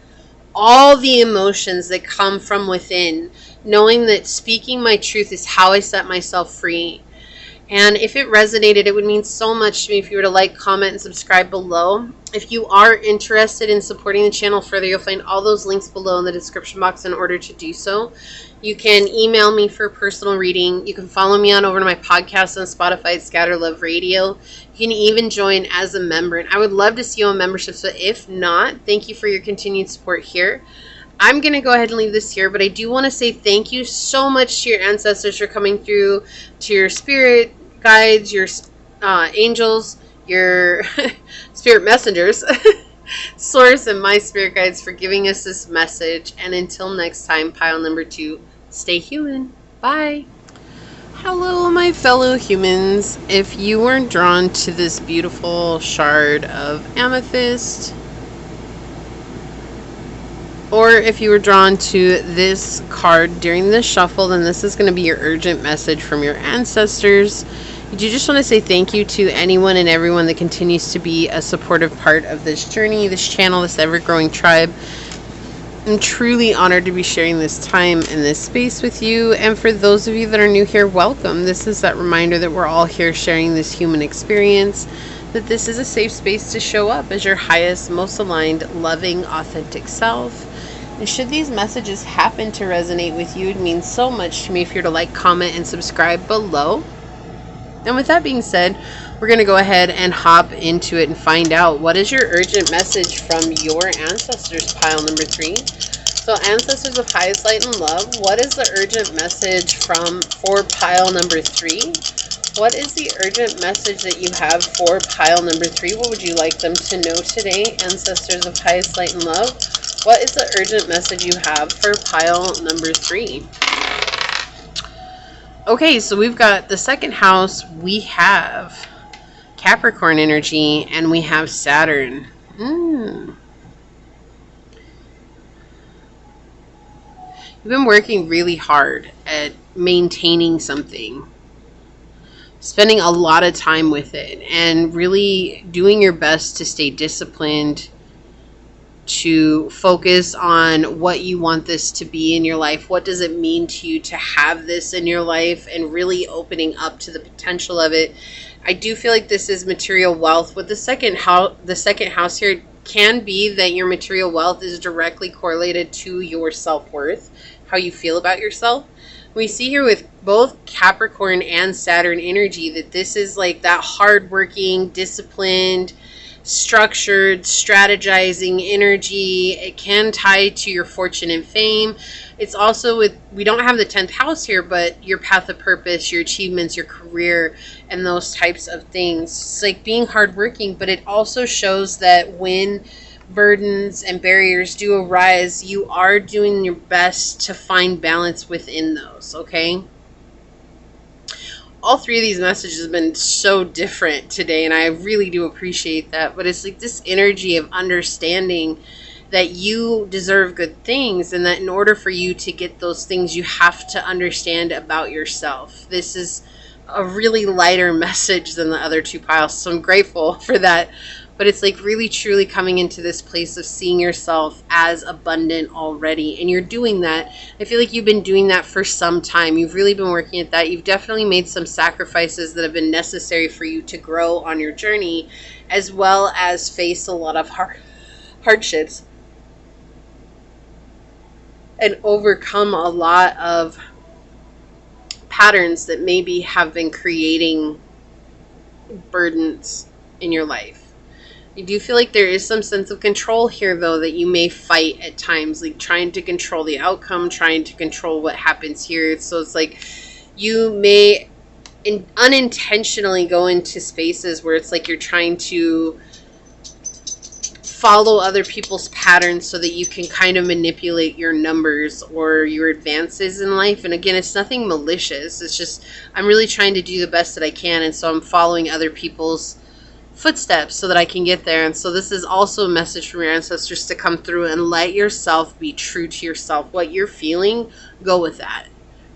all the emotions that come from within, knowing that speaking my truth is how I set myself free. And if it resonated, it would mean so much to me if you were to like, comment, and subscribe below. If you are interested in supporting the channel further, you'll find all those links below in the description box in order to do so. You can email me for a personal reading. You can follow me on over to my podcast on Spotify at Scatter Love Radio. You can even join as a member. And I would love to see you on membership. So if not, thank you for your continued support here. I'm going to go ahead and leave this here, but I do want to say thank you so much to your ancestors for coming through, to your spirit guides, your angels, your spirit messengers, source, and my spirit guides for giving us this message. And until next time, pile number 2, stay human. Bye. Hello, my fellow humans. If you were drawn to this beautiful shard of amethyst, Or if you were drawn to this card during this shuffle, then this is going to be your urgent message from your ancestors. You just want to say thank you to anyone and everyone that continues to be a supportive part of this journey, this channel, this ever-growing tribe. I'm truly honored to be sharing this time and this space with you. And for those of you that are new here, welcome. This is that reminder that we're all here sharing this human experience, that this is a safe space to show up as your highest, most aligned, loving, authentic self. And should these messages happen to resonate with you, it means so much to me if you're to like, comment, and subscribe below. And with that being said, we're going to go ahead and hop into it and find out what is your urgent message from your ancestors, pile number 3. So ancestors of highest light and love, what is the urgent message for pile number 3? What is the urgent message that you have for pile number 3? What would you like them to know today, ancestors of highest light and love? What is the urgent message you have for pile number 3? Okay, so we've got the second house. We have Capricorn energy, and we have Saturn. You've been working really hard at maintaining something, spending a lot of time with it, and really doing your best to stay disciplined, to focus on what you want this to be in your life. What does it mean to you to have this in your life, and really opening up to the potential of it. I do feel like this is material wealth. With the second house here, can be that your material wealth is directly correlated to your self-worth, how you feel about yourself. We see here with both Capricorn and Saturn energy that this is like that hardworking, disciplined, structured, strategizing energy. It can tie to your fortune and fame. It's also with, we don't have the 10th house here, but your path of purpose, your achievements, your career, and those types of things. It's like being hardworking, but it also shows that when burdens and barriers do arise, you are doing your best to find balance within those, okay? All three of these messages have been so different today, and I really do appreciate that. But it's like this energy of understanding that you deserve good things, and that in order for you to get those things, you have to understand about yourself. This is a really lighter message than the other two piles, so I'm grateful for that. But it's like really truly coming into this place of seeing yourself as abundant already. And you're doing that. I feel like you've been doing that for some time. You've really been working at that. You've definitely made some sacrifices that have been necessary for you to grow on your journey, as well as face a lot of hardships and overcome a lot of patterns that maybe have been creating burdens in your life. I do feel like there is some sense of control here, though, that you may fight at times, like trying to control the outcome, trying to control what happens here. So it's like you may unintentionally go into spaces where it's like you're trying to follow other people's patterns so that you can kind of manipulate your numbers or your advances in life. And again, it's nothing malicious. It's just I'm really trying to do the best that I can, and so I'm following other people's footsteps so that I can get there. And so this is also a message from your ancestors to come through and let yourself be true to yourself. What you're feeling, go with that.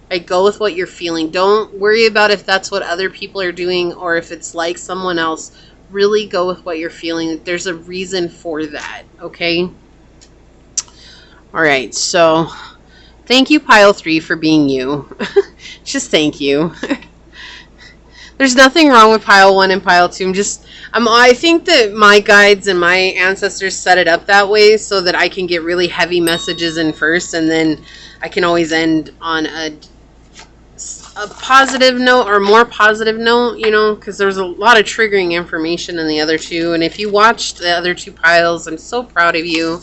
Right? Go with what you're feeling. Don't worry about if that's what other people are doing or if it's like someone else. Really go with what you're feeling. There's a reason for that, okay? All right, so thank you, pile 3, for being you. Just thank you. There's nothing wrong with pile 1 and pile 2. I think that my guides and my ancestors set it up that way so that I can get really heavy messages in first, and then I can always end on a positive note or more positive note, you know, because there's a lot of triggering information in the other two. And if you watched the other two piles, I'm so proud of you,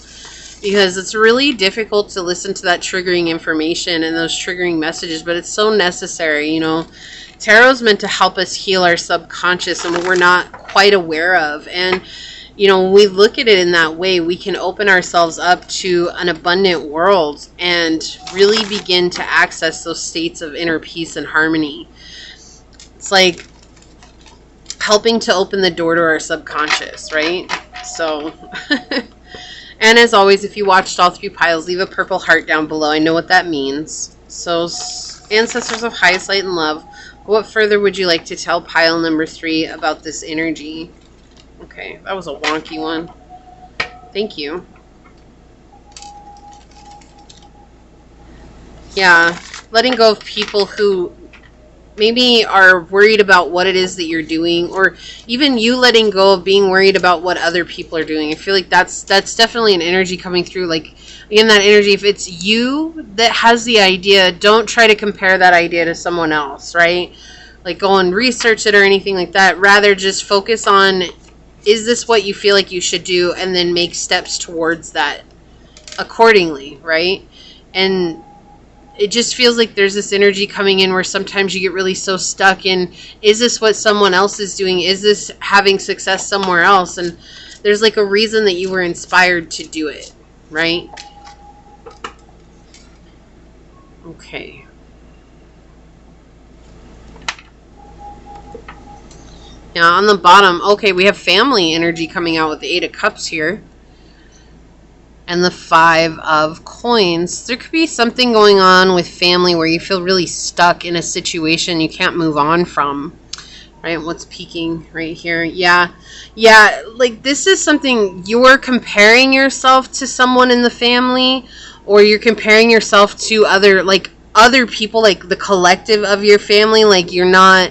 because it's really difficult to listen to that triggering information and those triggering messages, but it's so necessary, you know. Tarot's meant to help us heal our subconscious and what we're not quite aware of. And, you know, when we look at it in that way, we can open ourselves up to an abundant world and really begin to access those states of inner peace and harmony. It's like helping to open the door to our subconscious, right? So, And as always, if you watched all 3 piles, leave a purple heart down below. I know what that means. So, ancestors of highest light and love, what further would you like to tell pile number 3 about this energy? Okay, that was a wonky one. Thank you. Yeah, letting go of people who maybe are worried about what it is that you're doing, or even you letting go of being worried about what other people are doing. I feel like that's definitely an energy coming through. Like, again, that energy, if it's you that has the idea, don't try to compare that idea to someone else, right? Like, go and research it or anything like that. Rather, just focus on, is this what you feel like you should do? And then make steps towards that accordingly, right? And it just feels like there's this energy coming in where sometimes you get really so stuck in, is this what someone else is doing? Is this having success somewhere else? And there's like a reason that you were inspired to do it, right? Okay. Now on the bottom, okay, we have family energy coming out with the 8 of Cups here. And the 5 of Coins. There could be something going on with family where you feel really stuck in a situation you can't move on from. Right? What's peeking right here? Yeah. Yeah, like this is something you're comparing yourself to someone in the family, or you're comparing yourself to other people, like the collective of your family. Like you're not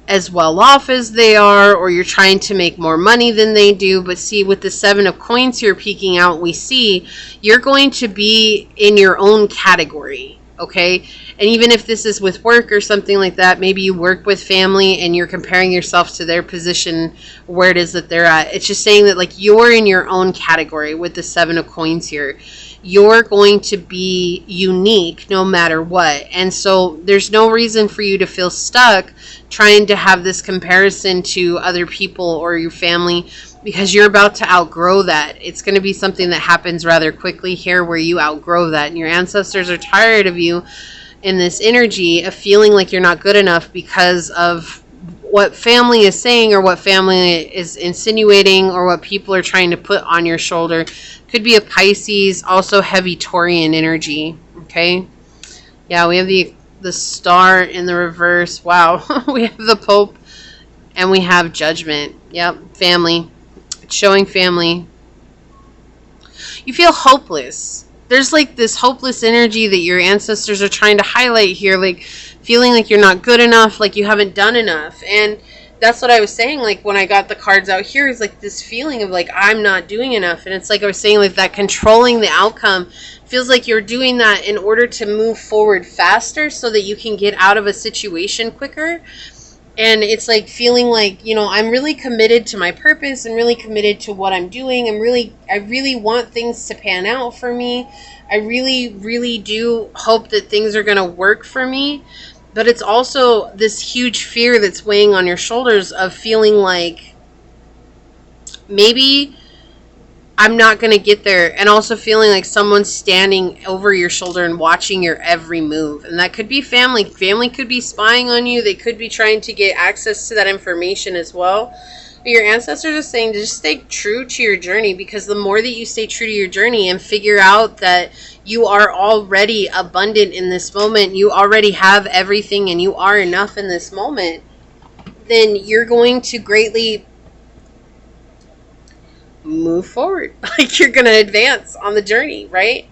as well off as they are, or you're trying to make more money than they do. But see, with the 7 of Coins here peeking out, we see you're going to be in your own category, okay? And even if this is with work or something like that, maybe you work with family and you're comparing yourself to their position, where it is that they're at. It's just saying that like you're in your own category with the 7 of Coins here. You're going to be unique no matter what. And so there's no reason for you to feel stuck trying to have this comparison to other people or your family, because you're about to outgrow that. It's going to be something that happens rather quickly here where you outgrow that. And your ancestors are tired of you in this energy of feeling like you're not good enough because of what family is saying, or what family is insinuating, or what people are trying to put on your shoulder. Could be a Pisces, also heavy Taurian energy, okay? Yeah, we have the Star in the reverse. Wow. We have the Pope, and we have Judgment. Yep, family. It's showing family. You feel hopeless. There's like this hopeless energy that your ancestors are trying to highlight here, like feeling like you're not good enough, like you haven't done enough. And that's what I was saying, like when I got the cards out here, is like this feeling of like I'm not doing enough. And it's like I was saying, like that controlling the outcome feels like you're doing that in order to move forward faster so that you can get out of a situation quicker. And it's like feeling like, you know, I'm really committed to my purpose and really committed to what I'm doing. I really want things to pan out for me. I really, really do hope that things are going to work for me. But it's also this huge fear that's weighing on your shoulders of feeling like maybe I'm not going to get there. And also feeling like someone's standing over your shoulder and watching your every move. And that could be family. Family could be spying on you. They could be trying to get access to that information as well. But your ancestors are saying to just stay true to your journey, because the more that you stay true to your journey and figure out that you are already abundant in this moment, you already have everything and you are enough in this moment, then you're going to greatly move forward. Like you're going to advance on the journey, right?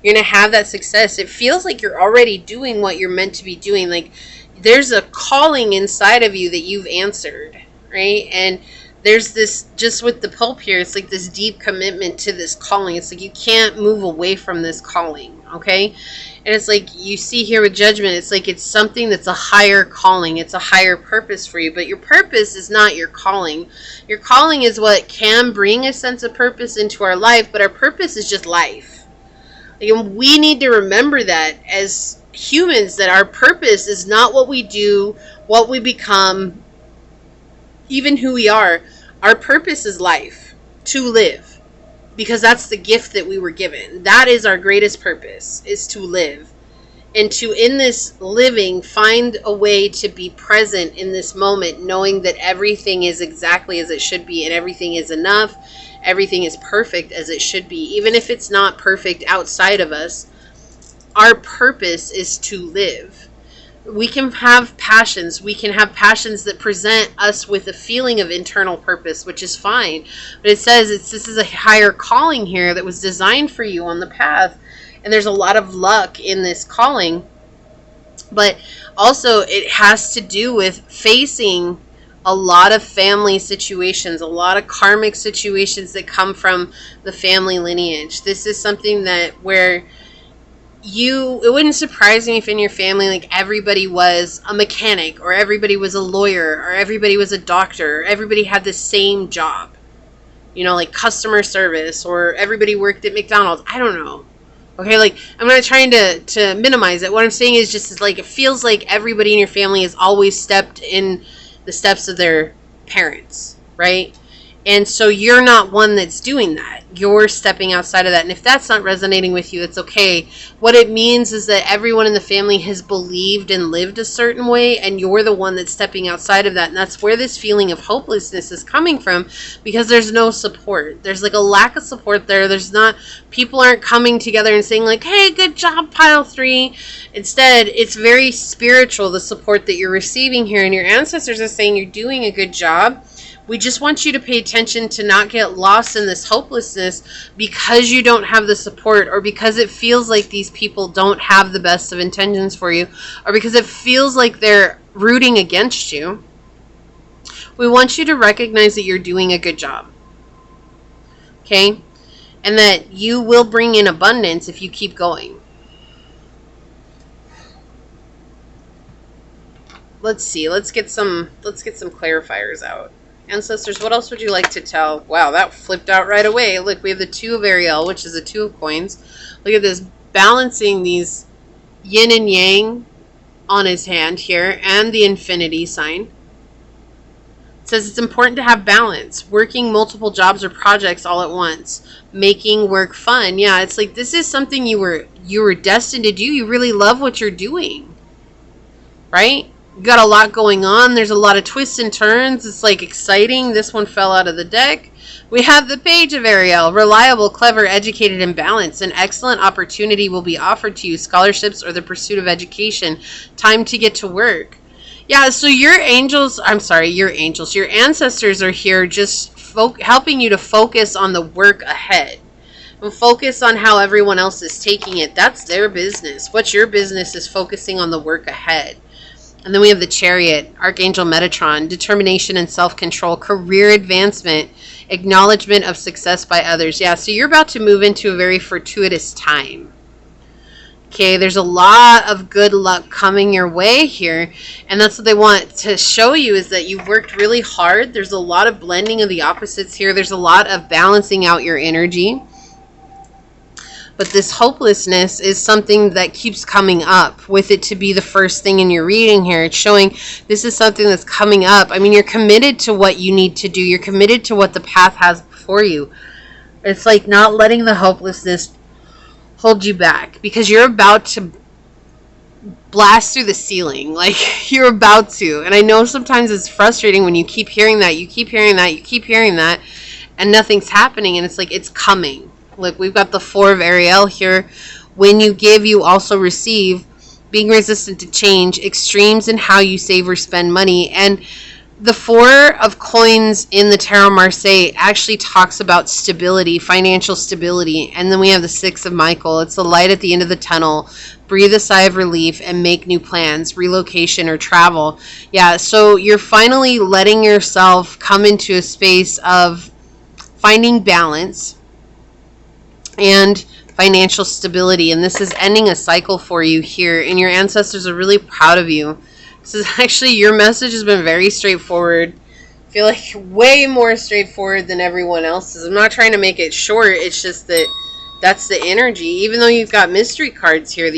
You're going to have that success. It feels like you're already doing what you're meant to be doing. Like there's a calling inside of you that you've answered, right? And there's this, just with the Pope here, it's like this deep commitment to this calling. It's like you can't move away from this calling, okay? And it's like you see here with Judgment, it's like it's something that's a higher calling. It's a higher purpose for you. But your purpose is not your calling. Your calling is what can bring a sense of purpose into our life, but our purpose is just life. Like, we need to remember that as humans, that our purpose is not what we do, what we become, even who we are. Our purpose is life, to live, because that's the gift that we were given. That is our greatest purpose, is to live, and to, in this living, find a way to be present in this moment, knowing that everything is exactly as it should be and everything is enough everything is perfect as it should be. Even if it's not perfect outside of us, our purpose is to live. We can have passions. We can have passions that present us with a feeling of internal purpose, which is fine. But it says this is a higher calling here that was designed for you on the path. And there's a lot of luck in this calling. But also it has to do with facing a lot of family situations, a lot of karmic situations that come from the family lineage. This is something that where it wouldn't surprise me if in your family, like, everybody was a mechanic, or everybody was a lawyer, or everybody was a doctor, or everybody had the same job, you know, like customer service, or everybody worked at McDonald's. I don't know. Okay, like, I'm not trying to minimize it. What I'm saying is just like, it feels like everybody in your family has always stepped in the steps of their parents, right? And so you're not one that's doing that. You're stepping outside of that. And if that's not resonating with you, it's okay. What it means is that everyone in the family has believed and lived a certain way, and you're the one that's stepping outside of that. And that's where this feeling of hopelessness is coming from, because there's no support. There's like a lack of support there. People aren't coming together and saying like, hey, good job, pile 3. Instead, it's very spiritual, the support that you're receiving here. And your ancestors are saying you're doing a good job. We just want you to pay attention to not get lost in this hopelessness because you don't have the support, or because it feels like these people don't have the best of intentions for you, or because it feels like they're rooting against you. We want you to recognize that you're doing a good job. Okay? And that you will bring in abundance if you keep going. Let's see. Let's get some clarifiers out. Ancestors, what else would you like to tell? Wow, that flipped out right away. Look, we have the 2 of Ariel, which is the 2 of coins. Look at this, balancing these yin and yang on his hand here, and the infinity sign. It says it's important to have balance, working multiple jobs or projects all at once, making work fun. Yeah, it's like this is something you were destined to do. You really love what you're doing, right? You got a lot going on. There's a lot of twists and turns. It's like exciting. This one fell out of the deck. We have the Page of Ariel. Reliable, clever, educated, and balanced. An excellent opportunity will be offered to you. Scholarships or the pursuit of education. Time to get to work. Yeah, so your ancestors are here just helping you to focus on the work ahead. And focus on how everyone else is taking it. That's their business. What's your business is focusing on the work ahead. And then we have the Chariot, Archangel Metatron, determination and self-control, career advancement, acknowledgement of success by others. Yeah, so you're about to move into a very fortuitous time. Okay, there's a lot of good luck coming your way here. And that's what they want to show you, is that you've worked really hard. There's a lot of blending of the opposites here. There's a lot of balancing out your energy. But this hopelessness is something that keeps coming up, with it to be the first thing in your reading here. It's showing this is something that's coming up. I mean, you're committed to what you need to do. You're committed to what the path has before you. It's like not letting the hopelessness hold you back, because you're about to blast through the ceiling. Like, you're about to. And I know sometimes it's frustrating when you keep hearing that, and nothing's happening. And it's like, it's coming. Look, we've got the 4 of Ariel here. When you give, you also receive. Being resistant to change. Extremes in how you save or spend money. And the 4 of coins in the Tarot Marseille actually talks about stability, financial stability. And then we have the 6 of Michael. It's the light at the end of the tunnel. Breathe a sigh of relief and make new plans, relocation or travel. Yeah, so you're finally letting yourself come into a space of finding balance and financial stability. And this is ending a cycle for you here. And your ancestors are really proud of you. This is actually, your message has been very straightforward. I feel like way more straightforward than everyone else's. I'm not trying to make it short. It's just that that's the energy. Even though you've got mystery cards here,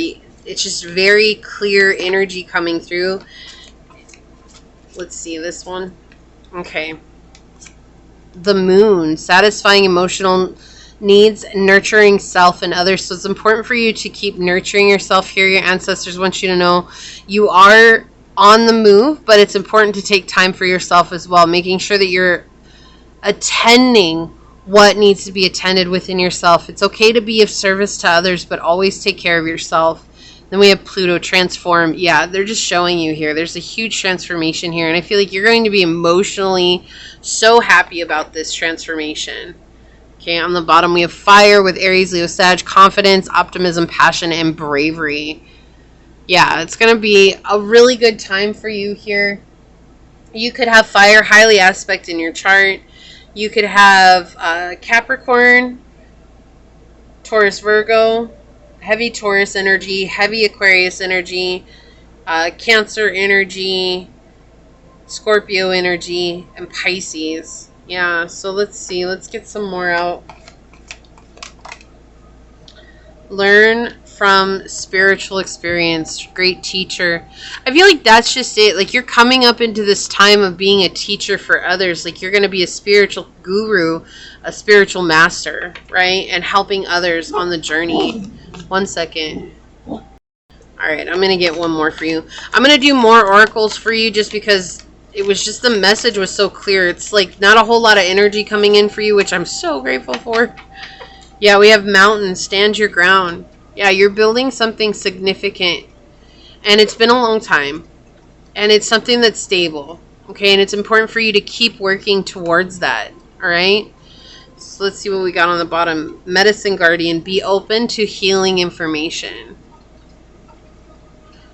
it's just very clear energy coming through. Let's see this one. Okay. The Moon, satisfying emotional needs, nurturing self and others. So it's important for you to keep nurturing yourself here. Your ancestors want you to know you are on the move, but it's important to take time for yourself as well, making sure that you're attending what needs to be attended within yourself. It's okay to be of service to others, but always take care of yourself. Then we have Pluto transform. Yeah, they're just showing you here. There's a huge transformation here, and I feel like you're going to be emotionally so happy about this transformation. Okay, on the bottom we have fire with Aries, Leo, Sag, confidence, optimism, passion, and bravery. Yeah, it's going to be a really good time for you here. You could have fire highly aspect in your chart. You could have Capricorn, Taurus, Virgo, heavy Taurus energy, heavy Aquarius energy, Cancer energy, Scorpio energy, and Pisces. Yeah, so let's see. Let's get some more out. Learn from spiritual experience. Great teacher. I feel like that's just it. Like, you're coming up into this time of being a teacher for others. Like, you're going to be a spiritual guru, a spiritual master, right? And helping others on the journey. 1 second. All right, I'm going to get one more for you. I'm going to do more oracles for you just because it was just, the message was so clear. It's like not a whole lot of energy coming in for you, which I'm so grateful for. Yeah, we have mountain, stand your ground. Yeah, you're building something significant, and it's been a long time, and it's something that's stable, okay? And it's important for you to keep working towards that, all right? So let's see what we got on the bottom. Medicine guardian, be open to healing information.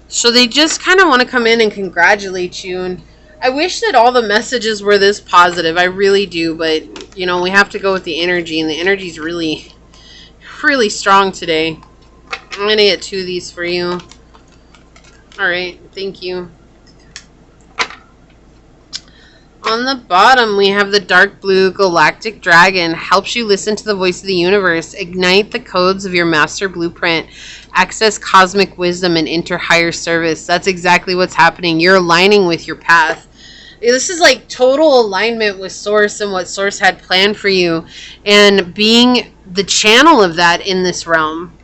So they just kind of want to come in and congratulate you, and I wish that all the messages were this positive. I really do, but, you know, we have to go with the energy, and the energy is really, really strong today. I'm going to get 2 of these for you. All right, thank you. On the bottom, we have the dark blue galactic dragon. Helps you listen to the voice of the universe. Ignite the codes of your master blueprint. Access cosmic wisdom and enter higher service. That's exactly what's happening. You're aligning with your path. This is like total alignment with Source and what Source had planned for you, and being the channel of that in this realm.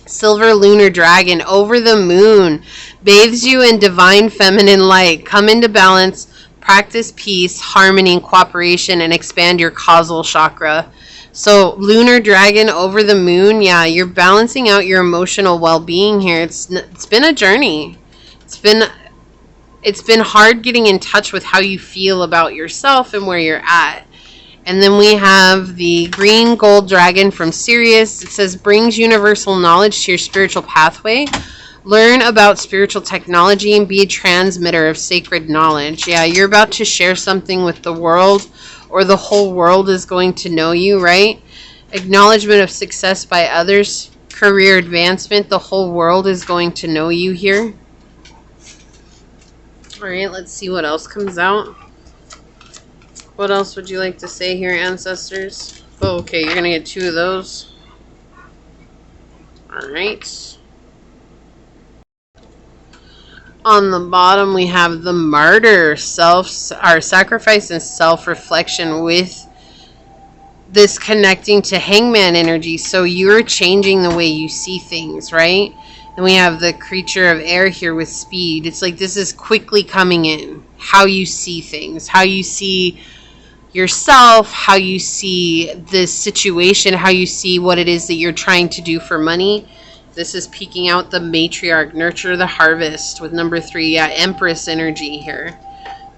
Silver lunar dragon over the moon bathes you in divine feminine light. Come into balance, practice peace, harmony, and cooperation, and expand your causal chakra. So lunar dragon over the moon, yeah, you're balancing out your emotional well-being here. It's been a journey. It's been hard getting in touch with how you feel about yourself and where you're at. And then we have the green gold dragon from Sirius. It says, brings universal knowledge to your spiritual pathway. Learn about spiritual technology and be a transmitter of sacred knowledge. Yeah, you're about to share something with the world, or the whole world is going to know you, right? Acknowledgement of success by others. Career advancement. The whole world is going to know you here. All right, let's see what else comes out. What else would you like to say here, ancestors? Oh, okay, you're going to get 2 of those. All right. On the bottom, we have the martyr, sacrifice and self-reflection with this connecting to hangman energy. So you're changing the way you see things, right? And we have the creature of air here with speed. It's like this is quickly coming in. How you see things, how you see yourself, how you see this situation, how you see what it is that you're trying to do for money. This is peeking out the matriarch, nurture the harvest with number 3. Yeah, Empress energy here.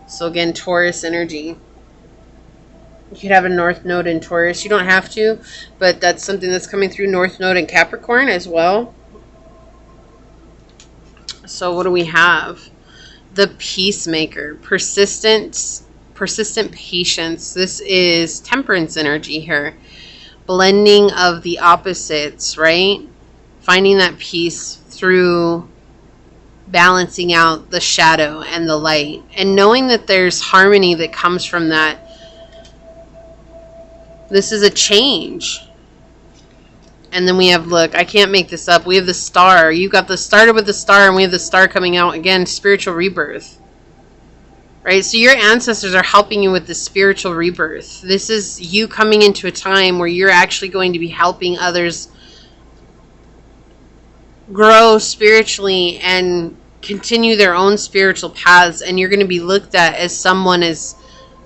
So again, Taurus energy. You could have a North Node in Taurus. You don't have to, but that's something that's coming through. North Node in Capricorn as well. So what do we have? The peacemaker, persistent patience. This is Temperance energy here. Blending of the opposites, right? Finding that peace through balancing out the shadow and the light, and knowing that there's harmony that comes from that. This is a change. And then we have, look, I can't make this up. We have the star. You got the started with the star, and we have the star coming out again, spiritual rebirth. Right? So your ancestors are helping you with the spiritual rebirth. This is you coming into a time where you're actually going to be helping others grow spiritually and continue their own spiritual paths, and you're going to be looked at as someone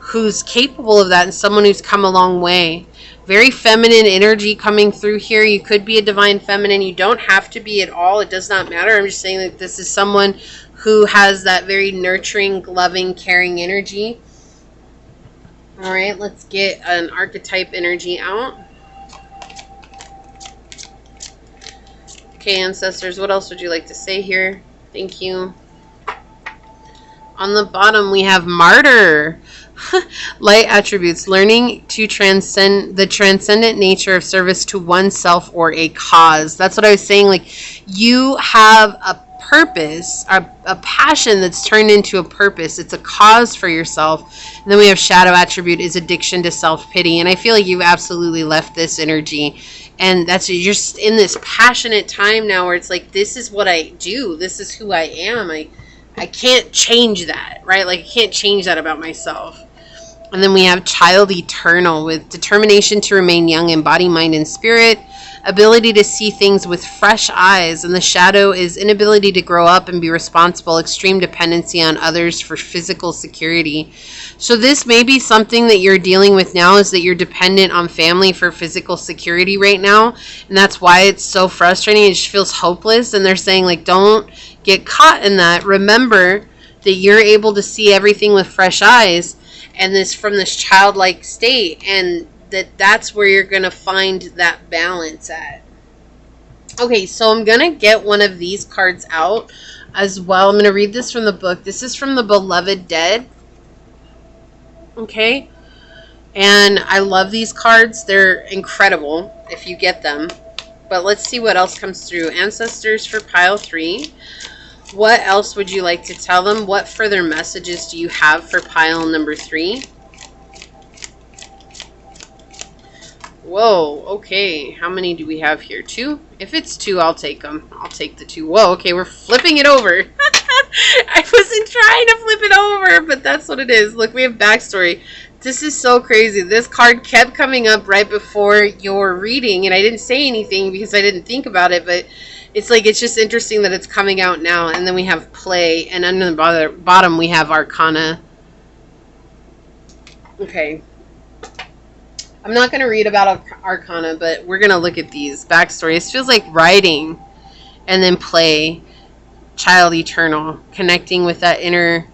who's capable of that and someone who's come a long way. Very feminine energy coming through here. You could be a divine feminine. You don't have to be at all. It does not matter. I'm just saying that this is someone who has that very nurturing, loving, caring energy. All right, let's get an archetype energy out. Okay, ancestors, what else would you like to say here? Thank you. On the bottom, we have martyr. Light attributes, learning to transcend the transcendent nature of service to oneself or a cause. That's what I was saying. Like, you have a purpose, a passion that's turned into a purpose. It's a cause for yourself. And then we have shadow attribute is addiction to self-pity. And I feel like you've absolutely left this energy. And that's, you're just in this passionate time now where it's like, this is what I do. This is who I am. I can't change that, right? Like, I can't change that about myself. And then we have child eternal with determination to remain young in body, mind, and spirit, ability to see things with fresh eyes. And the shadow is inability to grow up and be responsible, extreme dependency on others for physical security. So this may be something that you're dealing with now, is that you're dependent on family for physical security right now. And that's why it's so frustrating. It just feels hopeless. And they're saying, like, don't get caught in that. Remember that you're able to see everything with fresh eyes, and this from this childlike state, and that's where you're going to find that balance at. Okay, so I'm going to get one of these cards out as well. I'm going to read this from the book. This is from the Beloved Dead. Okay, and I love these cards. They're incredible if you get them. But let's see what else comes through. Ancestors for pile 3. What else would you like to tell them? What further messages do you have for pile number 3? Whoa, okay. How many do we have here? 2? If it's 2, I'll take them. I'll take the 2. Whoa, okay, we're flipping it over. I wasn't trying to flip it over, but that's what it is. Look, we have backstory. This is so crazy. This card kept coming up right before your reading, and I didn't say anything because I didn't think about it, but it's like, it's just interesting that it's coming out now. And then we have play, and under the bottom we have arcana. Okay. I'm not going to read about arcana, but we're going to look at these. Backstory. This feels like writing. And then play. Child eternal. Connecting with that inner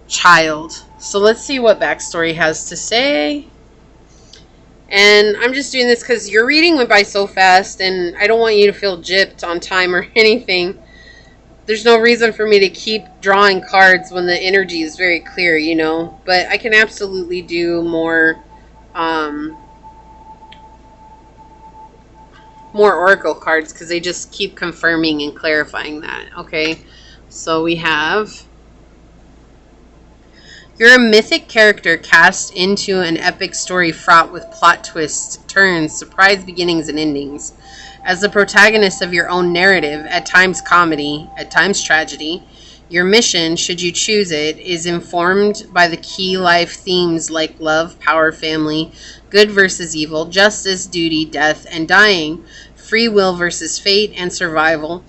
child. So let's see what backstory has to say. And I'm just doing this because your reading went by so fast, and I don't want you to feel gypped on time or anything. There's no reason for me to keep drawing cards when the energy is very clear, you know. But I can absolutely do more oracle cards because they just keep confirming and clarifying that. Okay, so we have... You're a mythic character cast into an epic story fraught with plot twists, turns, surprise beginnings, and endings. As the protagonist of your own narrative, at times comedy, at times tragedy, your mission, should you choose it, is informed by the key life themes like love, power, family, good versus evil, justice, duty, death, and dying, free will versus fate, and survival.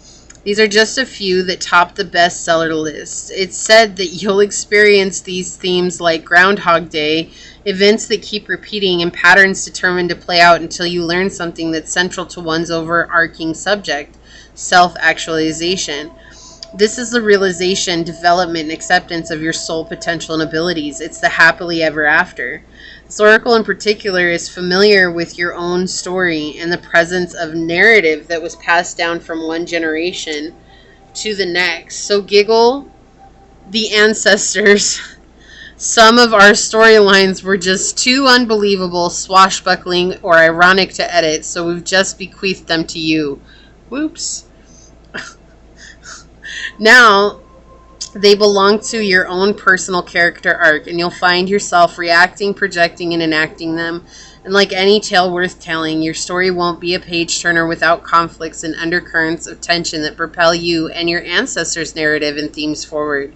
These are just a few that top the bestseller list. It's said that you'll experience these themes like Groundhog Day, events that keep repeating, and patterns determined to play out until you learn something that's central to one's overarching subject, self-actualization. This is the realization, development, and acceptance of your soul potential and abilities. It's the happily ever after. This oracle in particular is familiar with your own story and the presence of narrative that was passed down from one generation to the next. So giggle, the ancestors. Some of our storylines were just too unbelievable, swashbuckling, or ironic to edit, so we've just bequeathed them to you. Whoops. Now, they belong to your own personal character arc, and you'll find yourself reacting, projecting, and enacting them. And like any tale worth telling, your story won't be a page-turner without conflicts and undercurrents of tension that propel you and your ancestors' narrative and themes forward.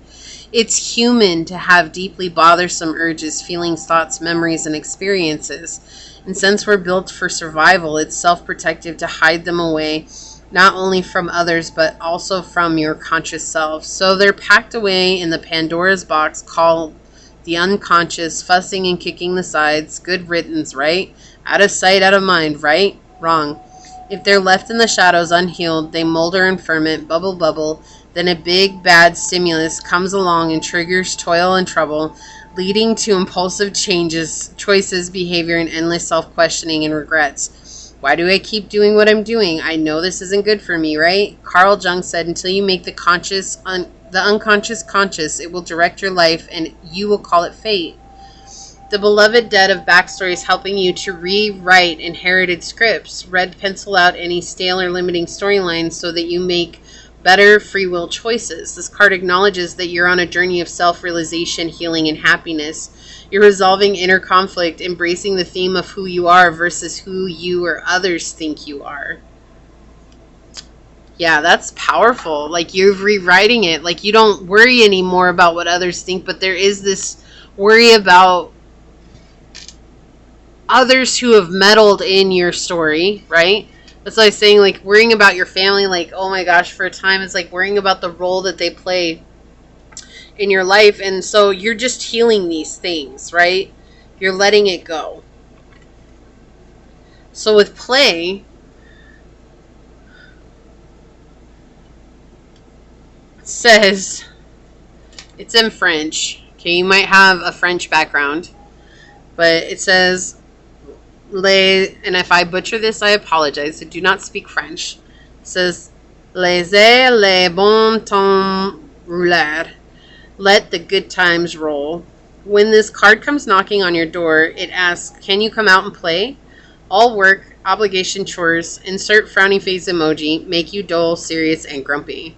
It's human to have deeply bothersome urges, feelings, thoughts, memories, and experiences. And since we're built for survival, it's self-protective to hide them away, not only from others, but also from your conscious self. So they're packed away in the Pandora's box called the unconscious, fussing and kicking the sides. Good riddance, right? Out of sight, out of mind, right? Wrong. If they're left in the shadows unhealed, they molder and ferment, bubble, bubble. Then a big, bad stimulus comes along and triggers toil and trouble, leading to impulsive changes, choices, behavior, and endless self-questioning and regrets. Why do I keep doing what I'm doing? I know this isn't good for me, right? Carl Jung said, until you make the unconscious conscious, it will direct your life and you will call it fate. The beloved dead of backstories helping you to rewrite inherited scripts. Red pencil out any stale or limiting storylines so that you make better free will choices. This card acknowledges that you're on a journey of self-realization, healing, and happiness. You're resolving inner conflict, embracing the theme of who you are versus who you or others think you are. Yeah, that's powerful. Like, you're rewriting it. Like, you don't worry anymore about what others think, but there is this worry about others who have meddled in your story, right? That's what I was saying, like, worrying about your family, like, oh my gosh, for a time, it's like worrying about the role that they play in your life. And so you're just healing these things, right? You're letting it go. So with play, it says, it's in French. Okay, you might have a French background, but it says, and if I butcher this, I apologize. I do not speak French. It says, laissez les bons temps rouler. Let the good times roll. When this card comes knocking on your door, it asks, can you come out and play? All work, obligation, chores, insert frowny face emoji, make you dull, serious, and grumpy.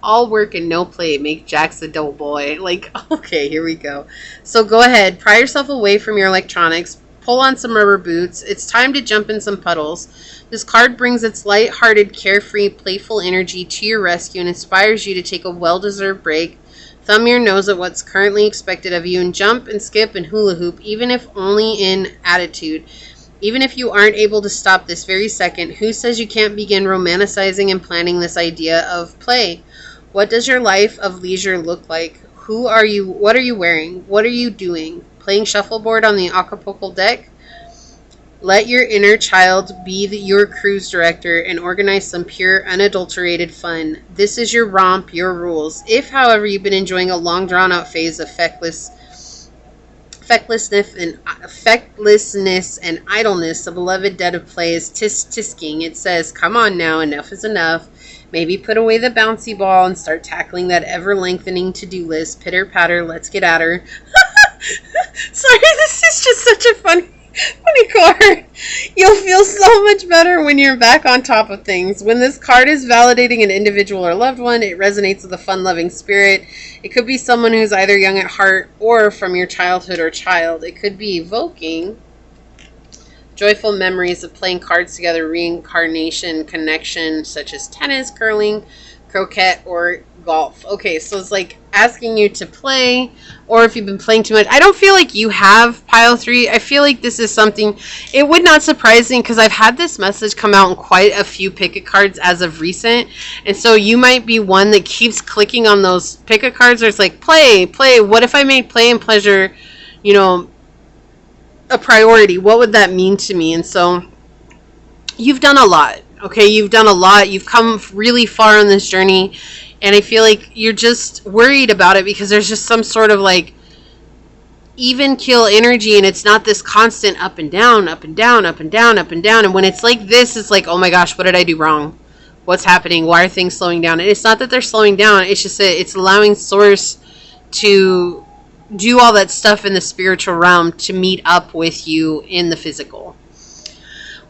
All work and no play make Jax the dull boy. Like, okay, here we go. So go ahead, pry yourself away from your electronics, pull on some rubber boots. It's time to jump in some puddles. This card brings its light-hearted, carefree, playful energy to your rescue and inspires you to take a well-deserved break. Thumb your nose at what's currently expected of you and jump and skip and hula hoop, even if only in attitude. Even if you aren't able to stop this very second, who says you can't begin romanticizing and planning this idea of play? What does your life of leisure look like? Who are you? What are you wearing? What are you doing? Playing shuffleboard on the Acapulco deck? Let your inner child be your cruise director and organize some pure, unadulterated fun. This is your romp, your rules. If, however, you've been enjoying a long, drawn-out phase of fecklessness and idleness, the beloved dead of play is tisking. It says, come on now, enough is enough. Maybe put away the bouncy ball and start tackling that ever-lengthening to-do list. Pitter-patter, let's get at her. Sorry, this is just such a funny card. You'll feel so much better when you're back on top of things. When this card is validating an individual or loved one, it resonates with a fun-loving spirit. It could be someone who's either young at heart or from your childhood or child. It could be evoking joyful memories of playing cards together, reincarnation, connection, such as tennis, curling, croquet, or golf. Okay, so it's like asking you to play, or if you've been playing too much. I don't feel like you have pile 3. I feel like this is something, it would not surprise me because I've had this message come out in quite a few pick-a cards as of recent, and so you might be one that keeps clicking on those pick-a cards where it's like, play, what if I made play and pleasure, you know, a priority? What would that mean to me? And so you've done a lot. Okay, you've done a lot. You've come really far on this journey. And I feel like you're just worried about it because there's just some sort of like even kill energy. And it's not this constant up and down, up and down, up and down, up and down. And when it's like this, it's like, oh my gosh, what did I do wrong? What's happening? Why are things slowing down? And it's not that they're slowing down. It's just that it's allowing Source to do all that stuff in the spiritual realm to meet up with you in the physical.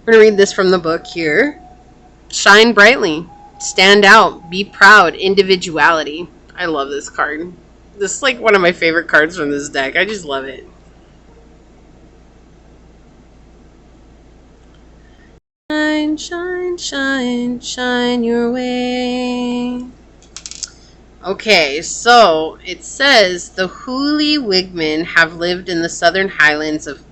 We're going to read this from the book here. Shine brightly. Stand out. Be proud. Individuality. I love this card. This is like one of my favorite cards from this deck. I just love it. Shine, shine, shine, shine your way. Okay, so it says the Huli Wigmen have lived in the southern highlands of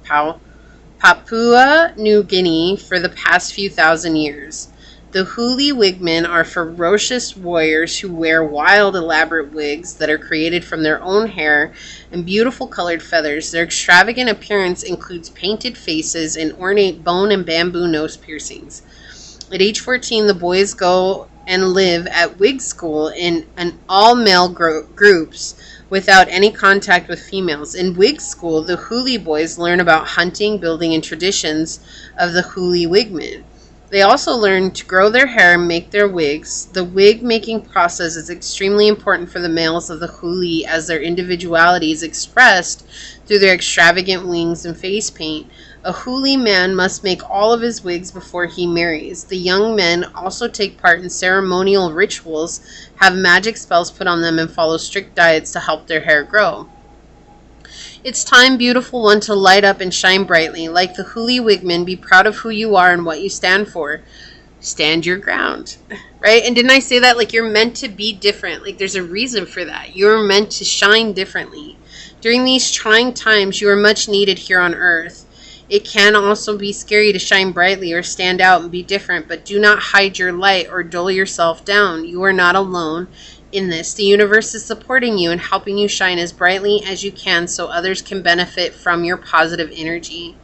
Papua New Guinea for the past few thousand years. The Huli wigmen are ferocious warriors who wear wild, elaborate wigs that are created from their own hair and beautiful colored feathers. Their extravagant appearance includes painted faces and ornate bone and bamboo nose piercings. At age 14, the boys go and live at wig school in an all-male groups without any contact with females. In wig school, the Huli boys learn about hunting, building, and traditions of the Huli wigmen. They also learn to grow their hair and make their wigs. The wig making process is extremely important for the males of the Huli, as their individuality is expressed through their extravagant wings and face paint. A Huli man must make all of his wigs before he marries. The young men also take part in ceremonial rituals, have magic spells put on them, and follow strict diets to help their hair grow. It's time, beautiful one, to light up and shine brightly. Like the Huli wigmen, be proud of who you are and what you stand for. Stand your ground. Right? And didn't I say that? Like, you're meant to be different. Like, there's a reason for that. You're meant to shine differently. During these trying times, you are much needed here on earth. It can also be scary to shine brightly or stand out and be different, but do not hide your light or dull yourself down. You are not alone in this. The universe is supporting you and helping you shine as brightly as you can so others can benefit from your positive energy.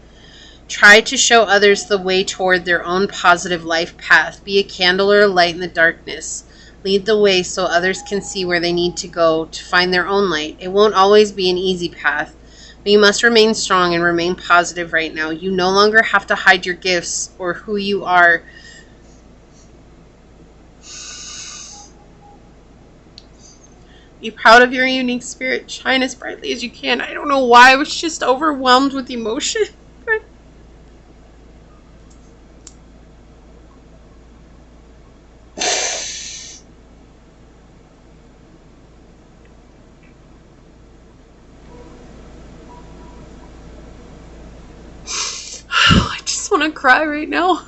Try to show others the way toward their own positive life path. Be a candle or a light in the darkness. Lead the way so others can see where they need to go to find their own light. It won't always be an easy path, but you must remain strong and remain positive right now. You no longer have to hide your gifts or who you are. Be proud of your unique spirit. Shine as brightly as you can. I don't know why. I was just overwhelmed with emotion. I just want to cry right now.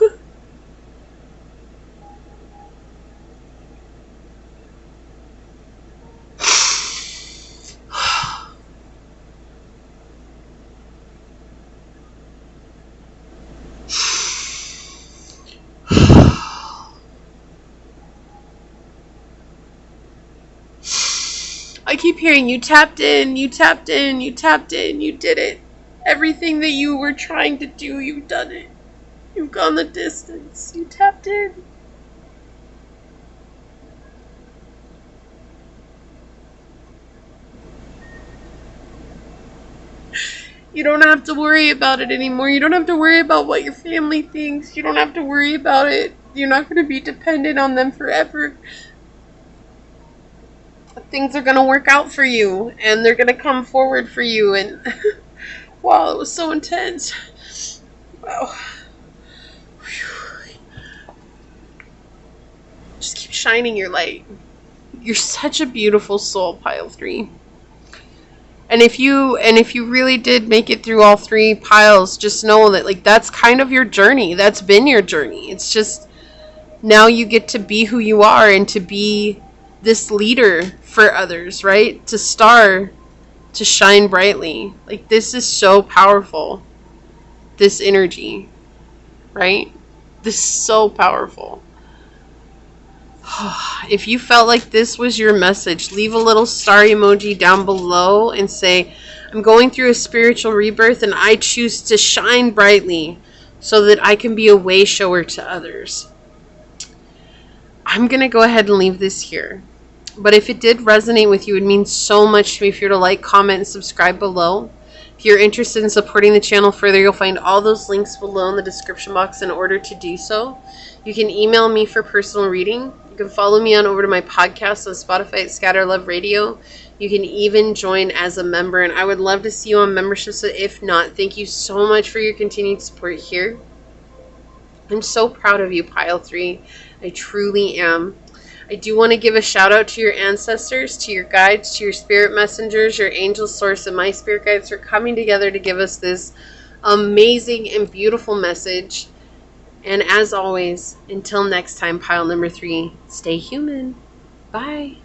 I keep hearing you tapped in, you tapped in, you tapped in, you did it. Everything that you were trying to do, you've done it. You've gone the distance. You tapped in. You don't have to worry about it anymore. You don't have to worry about what your family thinks. You don't have to worry about it. You're not going to be dependent on them forever. Things are going to work out for you, and they're going to come forward for you. And wow, it was so intense. Wow. Just keep shining your light. You're such a beautiful soul, pile 3. And if you really did make it through all 3 piles, just know that, like, that's kind of your journey. That's been your journey. It's just now you get to be who you are and to be this leader for others, right? To star, to shine brightly. Like, this is so powerful. This energy, right? This is so powerful. If you felt like this was your message, leave a little star emoji down below and say, I'm going through a spiritual rebirth and I choose to shine brightly so that I can be a way shower to others. I'm going to go ahead and leave this here. But if it did resonate with you, it would mean so much to me if you were to like, comment, and subscribe below. If you're interested in supporting the channel further, you'll find all those links below in the description box in order to do so. You can email me for personal reading. You can follow me on over to my podcast on Spotify at Scatter Love Radio. You can even join as a member, and I would love to see you on membership. So if not, thank you so much for your continued support here. I'm so proud of you, Pile 3. I truly am. I do want to give a shout out to your ancestors, to your guides, to your spirit messengers, your angel source, and my spirit guides for coming together to give us this amazing and beautiful message. And as always, until next time, pile number 3, stay human. Bye.